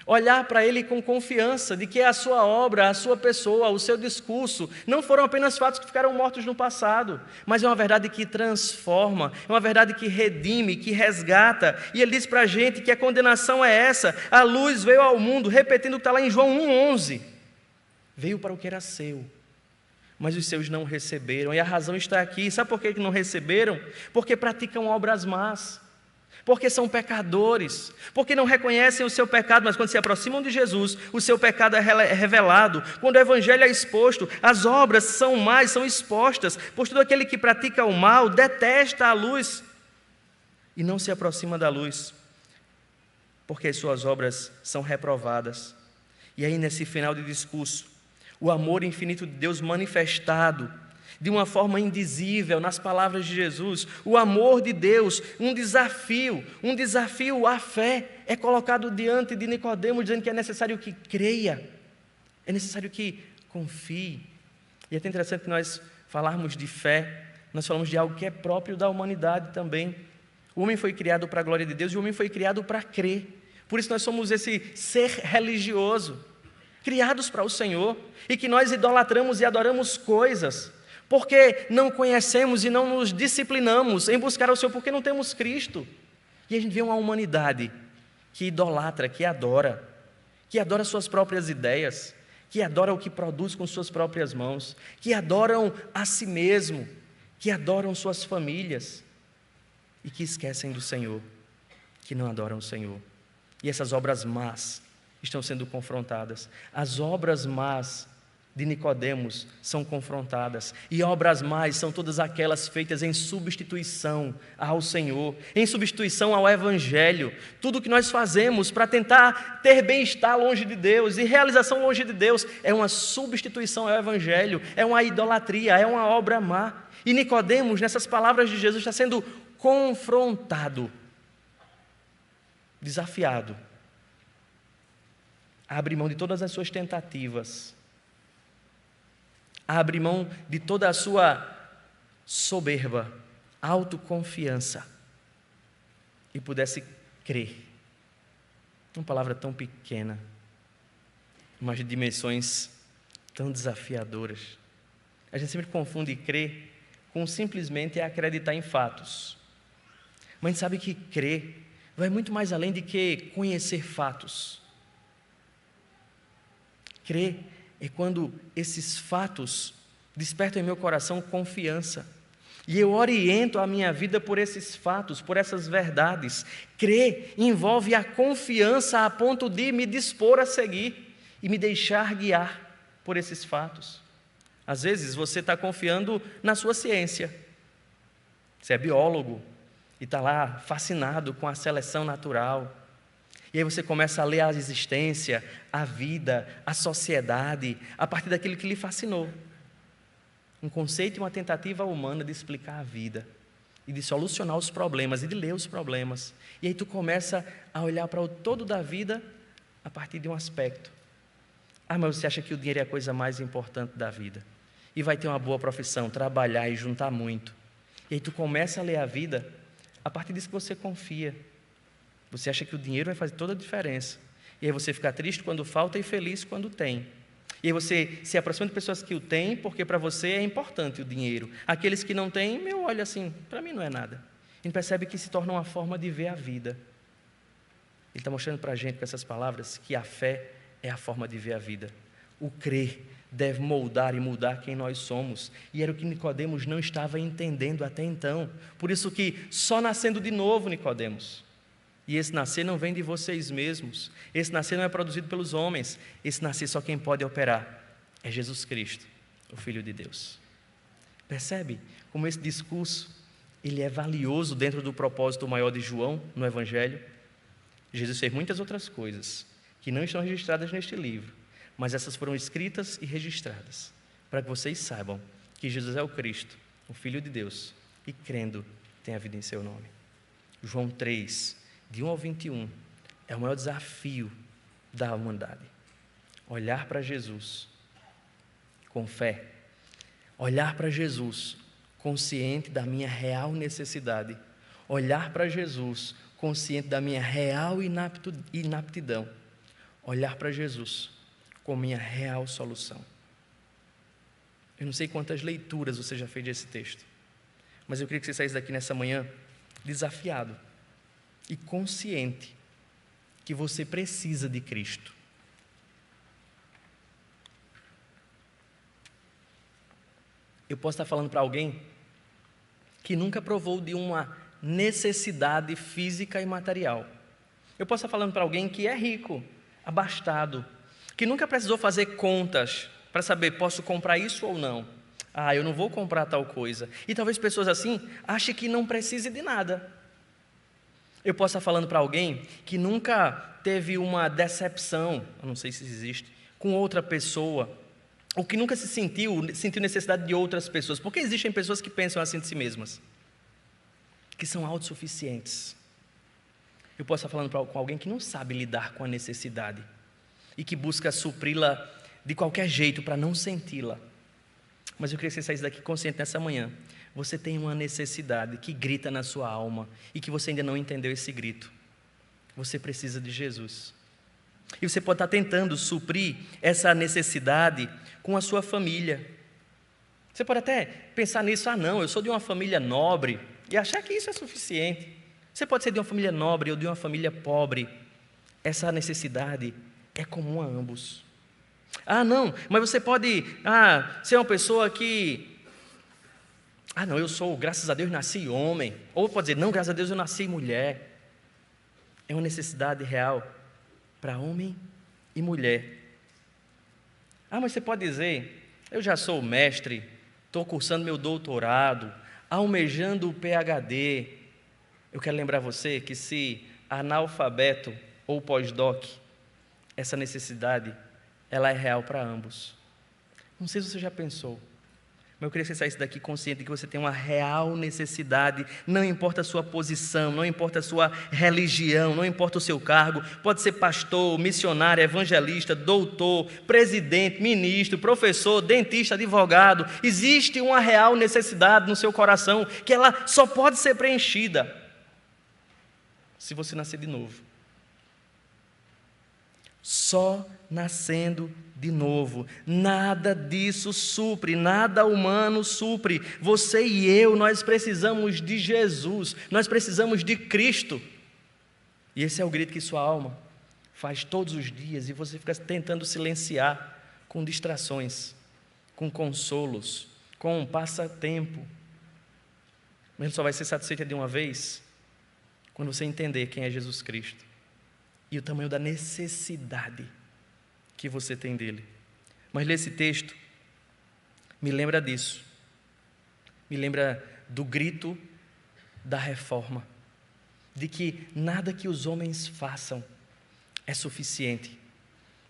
S1: olhar para Ele com confiança de que a sua obra, a sua pessoa, o seu discurso não foram apenas fatos que ficaram mortos no passado, mas é uma verdade que transforma, é uma verdade que redime, que resgata. E Ele diz para a gente que a condenação é essa: a luz veio ao mundo, repetindo o que está lá em João 1,11, veio para o que era seu, mas os seus não receberam. E a razão está aqui. Sabe por que não receberam? Porque praticam obras más, porque são pecadores, porque não reconhecem o seu pecado, mas quando se aproximam de Jesus, o seu pecado é revelado. Quando o evangelho é exposto, as obras são más, são expostas, pois todo aquele que pratica o mal detesta a luz e não se aproxima da luz, porque as suas obras são reprovadas. E aí, nesse final de discurso, o amor infinito de Deus manifestado de uma forma indizível nas palavras de Jesus, o amor de Deus, um desafio à fé é colocado diante de Nicodemo, dizendo que é necessário que creia, é necessário que confie. E é até interessante que nós falarmos de fé, nós falamos de algo que é próprio da humanidade também. O homem foi criado para a glória de Deus e o homem foi criado para crer. Por isso nós somos esse ser religioso, criados para o Senhor, e que nós idolatramos e adoramos coisas, porque não conhecemos e não nos disciplinamos em buscar o Senhor, porque não temos Cristo. E a gente vê uma humanidade que idolatra, que adora suas próprias ideias, que adora o que produz com suas próprias mãos, que adoram a si mesmo, que adoram suas famílias e que esquecem do Senhor, que não adoram o Senhor. E essas obras más estão sendo confrontadas. As obras más de Nicodemos são confrontadas, e obras más são todas aquelas feitas em substituição ao Senhor, em substituição ao Evangelho. Tudo que nós fazemos para tentar ter bem-estar longe de Deus e realização longe de Deus é uma substituição ao Evangelho, é uma idolatria, é uma obra má. E Nicodemos, nessas palavras de Jesus, está sendo confrontado, desafiado a abrir mão de todas as suas tentativas, a abrir mão de toda a sua soberba, autoconfiança, e pudesse crer. Uma palavra tão pequena, mas de dimensões tão desafiadoras. A gente sempre confunde crer com simplesmente acreditar em fatos. Mas a gente sabe que crer vai muito mais além de que conhecer fatos. Crer é quando esses fatos despertam em meu coração confiança, e eu oriento a minha vida por esses fatos, por essas verdades. Crer envolve a confiança a ponto de me dispor a seguir e me deixar guiar por esses fatos. Às vezes você está confiando na sua ciência, você é biólogo e está lá fascinado com a seleção natural. E aí você começa a ler a existência, a vida, a sociedade, a partir daquilo que lhe fascinou. um conceito e uma tentativa humana de explicar a vida, e de solucionar os problemas, e de ler os problemas. E aí tu começa a olhar para o todo da vida a partir de um aspecto. Mas você acha que o dinheiro é a coisa mais importante da vida, e vai ter uma boa profissão, trabalhar e juntar muito. E aí tu começa a ler a vida a partir disso que você confia. Você acha que o dinheiro vai fazer toda a diferença. E aí você fica triste quando falta e feliz quando tem. E aí você se aproxima de pessoas que o têm, porque para você é importante o dinheiro. Aqueles que não têm, eu olho assim, para mim não é nada. A gente percebe que se torna uma forma de ver a vida. Ele está mostrando para a gente com essas palavras que a fé é a forma de ver a vida. O crer deve moldar e mudar quem nós somos. E era o que Nicodemos não estava entendendo até então. Por isso que só nascendo de novo, Nicodemos. E esse nascer não vem de vocês mesmos. Esse nascer não é produzido pelos homens. Esse nascer só quem pode operar é Jesus Cristo, o Filho de Deus. Percebe como esse discurso ele é valioso dentro do propósito maior de João no Evangelho? Jesus fez muitas outras coisas que não estão registradas neste livro, mas essas foram escritas e registradas para que vocês saibam que Jesus é o Cristo, o Filho de Deus, e crendo tem a vida em seu nome. João 3, de 1 ao 21, é o maior desafio da humanidade. Olhar para Jesus com fé, olhar para Jesus consciente da minha real necessidade, olhar para Jesus consciente da minha real inaptidão, olhar para Jesus com minha real solução. Eu não sei quantas leituras você já fez desse texto, mas eu queria que você saísse daqui nessa manhã desafiado e consciente que você precisa de Cristo. Eu posso estar falando para alguém que nunca provou de uma necessidade física e material. Eu posso estar falando para alguém que é rico, abastado, que nunca precisou fazer contas para saber, posso comprar isso ou não? Eu não vou comprar tal coisa. E talvez pessoas assim achem que não precise de nada. Eu posso estar falando para alguém que nunca teve uma decepção, eu não sei se existe, com outra pessoa, ou que nunca sentiu necessidade de outras pessoas. Porque existem pessoas que pensam assim de si mesmas, que são autossuficientes. Eu posso estar falando com alguém que não sabe lidar com a necessidade e que busca supri-la de qualquer jeito para não senti-la. Mas eu queria que você saísse daqui consciente nessa manhã. Você tem uma necessidade que grita na sua alma e que você ainda não entendeu esse grito. Você precisa de Jesus. E você pode estar tentando suprir essa necessidade com a sua família. Você pode até pensar nisso, não, eu sou de uma família nobre, e achar que isso é suficiente. Você pode ser de uma família nobre ou de uma família pobre. Essa necessidade é comum a ambos. Não, mas você pode ser uma pessoa que... não, eu sou, graças a Deus, nasci homem. Ou pode dizer, não, graças a Deus, eu nasci mulher. É uma necessidade real para homem e mulher. Mas você pode dizer, eu já sou mestre, estou cursando meu doutorado, almejando o PhD. Eu quero lembrar você que se analfabeto ou pós-doc, essa necessidade, ela é real para ambos. Não sei se você já pensou, mas eu queria que você saísse daqui consciente de que você tem uma real necessidade, não importa a sua posição, não importa a sua religião, não importa o seu cargo, pode ser pastor, missionário, evangelista, doutor, presidente, ministro, professor, dentista, advogado. Existe uma real necessidade no seu coração, que ela só pode ser preenchida se você nascer de novo. Só nascendo de novo. Nada disso supre, nada humano supre. Você e eu, nós precisamos de Jesus, nós precisamos de Cristo. E esse é o grito que sua alma faz todos os dias, e você fica tentando silenciar com distrações, com consolos, com um passatempo. Mas ele só vai ser satisfeito de uma vez quando você entender quem é Jesus Cristo e o tamanho da necessidade que você tem dele. Mas ler esse texto me lembra disso, me lembra do grito da reforma, de que nada que os homens façam é suficiente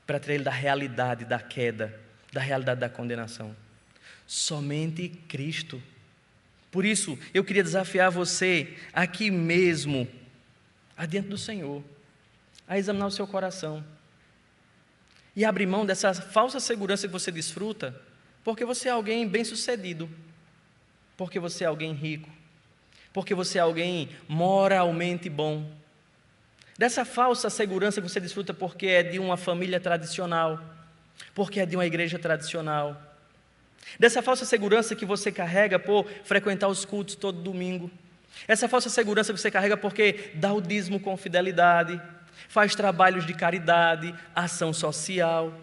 S1: para tirar ele da realidade da queda, da realidade da condenação. Somente Cristo. Por isso, eu queria desafiar você aqui mesmo, adiante do Senhor, a examinar o seu coração e abrir mão dessa falsa segurança que você desfruta, porque você é alguém bem-sucedido, porque você é alguém rico, porque você é alguém moralmente bom. Dessa falsa segurança que você desfruta porque é de uma família tradicional, porque é de uma igreja tradicional. Dessa falsa segurança que você carrega por frequentar os cultos todo domingo. Essa falsa segurança que você carrega porque dá o dízimo com fidelidade, faz trabalhos de caridade, ação social.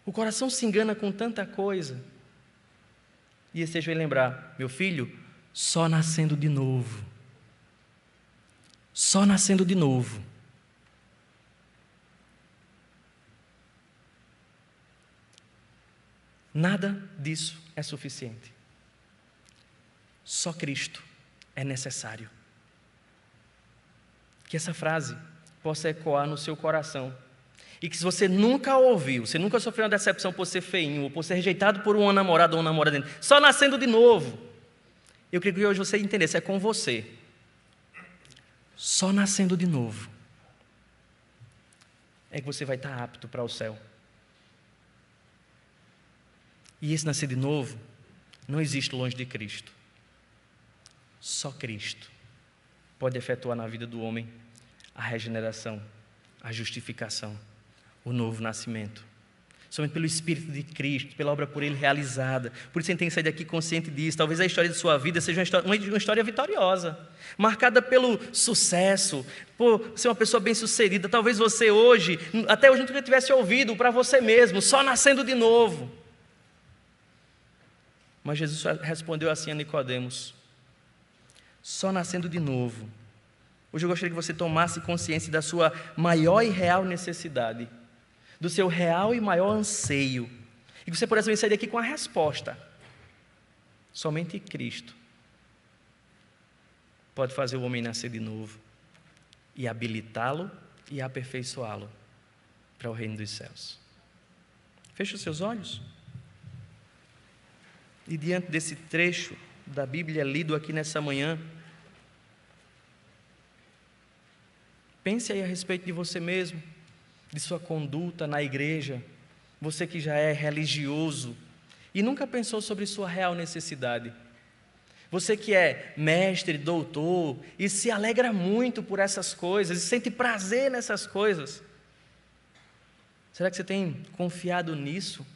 S1: O coração se engana com tanta coisa. E esse deixa eu lembrar, meu filho, só nascendo de novo. Só nascendo de novo. Nada disso é suficiente. Só Cristo é necessário. Que essa frase possa ecoar no seu coração. E que se você nunca ouviu, você nunca sofreu uma decepção por ser feinho, ou por ser rejeitado por uma namorada ou uma namorada, só nascendo de novo, eu queria que hoje você entendesse, é com você. Só nascendo de novo é que você vai estar apto para o céu. E esse nascer de novo não existe longe de Cristo. Só Cristo pode efetuar na vida do homem a regeneração, a justificação, o novo nascimento. Somente pelo Espírito de Cristo, pela obra por Ele realizada. Por isso você tem que sair daqui consciente disso. Talvez a história de sua vida seja uma história vitoriosa, marcada pelo sucesso, por ser uma pessoa bem-sucedida. Talvez você hoje, até hoje nunca tivesse ouvido para você mesmo, só nascendo de novo. Mas Jesus respondeu assim a Nicodemos: só nascendo de novo. Hoje eu gostaria que você tomasse consciência da sua maior e real necessidade, do seu real e maior anseio, e que você pudesse sair daqui com a resposta. Somente Cristo pode fazer o homem nascer de novo e habilitá-lo e aperfeiçoá-lo para o reino dos céus. Feche os seus olhos. E diante desse trecho da Bíblia lido aqui nessa manhã, pense aí a respeito de você mesmo, de sua conduta na igreja, você que já é religioso e nunca pensou sobre sua real necessidade, você que é mestre, doutor e se alegra muito por essas coisas e sente prazer nessas coisas, será que você tem confiado nisso?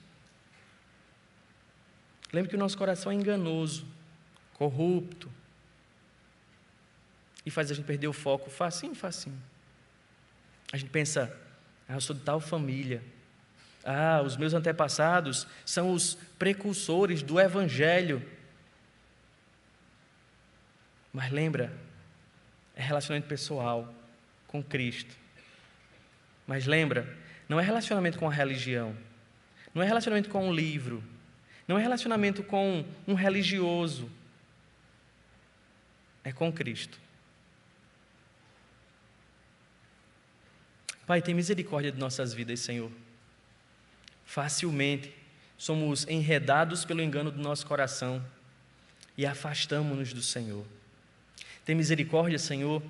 S1: Lembre que o nosso coração é enganoso, corrupto, e faz a gente perder o foco facinho. A gente pensa, eu sou de tal família, os meus antepassados são os precursores do Evangelho. Mas lembra, é relacionamento pessoal com Cristo. Mas lembra, não é relacionamento com a religião, não é relacionamento com um livro, não é relacionamento com um religioso, é com Cristo. Pai, tem misericórdia de nossas vidas, Senhor. Facilmente somos enredados pelo engano do nosso coração e afastamo-nos do Senhor. Tem misericórdia, Senhor,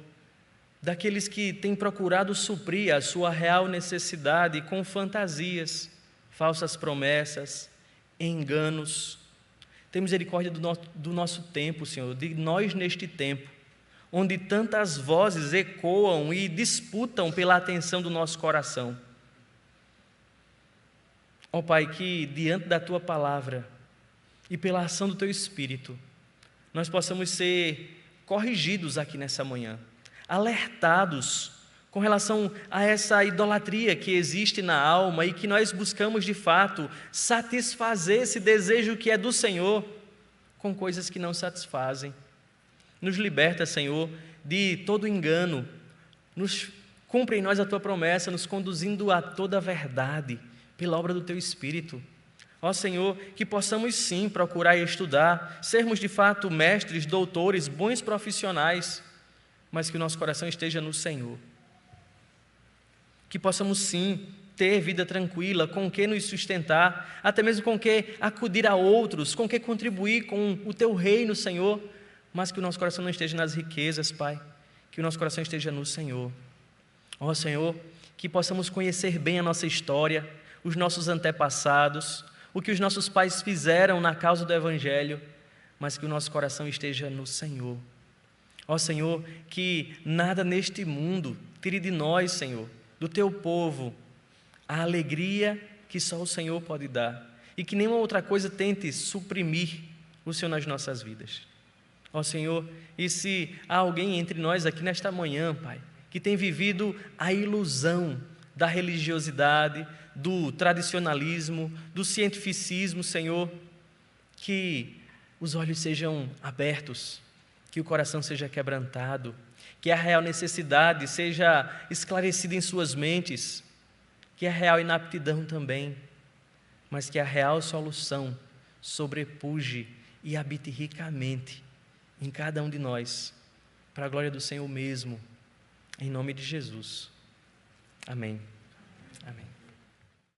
S1: daqueles que têm procurado suprir a sua real necessidade com fantasias, falsas promessas, enganos. Tem misericórdia do nosso tempo, Senhor, de nós neste tempo, onde tantas vozes ecoam e disputam pela atenção do nosso coração. Ó Pai, que diante da Tua palavra e pela ação do Teu Espírito, nós possamos ser corrigidos aqui nessa manhã, alertados com relação a essa idolatria que existe na alma e que nós buscamos de fato satisfazer esse desejo que é do Senhor com coisas que não satisfazem. Nos liberta, Senhor, de todo engano, cumpre em nós a Tua promessa, nos conduzindo a toda a verdade pela obra do Teu Espírito. Ó Senhor, que possamos sim procurar e estudar, sermos de fato mestres, doutores, bons profissionais, mas que o nosso coração esteja no Senhor. Que possamos sim ter vida tranquila, com que nos sustentar, até mesmo com que acudir a outros, com que contribuir com o Teu reino, Senhor, mas que o nosso coração não esteja nas riquezas, Pai, que o nosso coração esteja no Senhor. Ó Senhor, que possamos conhecer bem a nossa história, os nossos antepassados, o que os nossos pais fizeram na causa do Evangelho, mas que o nosso coração esteja no Senhor. Ó Senhor, que nada neste mundo tire de nós, Senhor, do Teu povo, a alegria que só o Senhor pode dar, e que nenhuma outra coisa tente suprimir o Senhor nas nossas vidas. Ó Senhor, e se há alguém entre nós aqui nesta manhã, Pai, que tem vivido a ilusão da religiosidade, do tradicionalismo, do cientificismo, Senhor, que os olhos sejam abertos, que o coração seja quebrantado, que a real necessidade seja esclarecida em suas mentes, que a real inaptidão também, mas que a real solução sobrepuje e habite ricamente em cada um de nós, para a glória do Senhor mesmo, em nome de Jesus. Amém. Amém.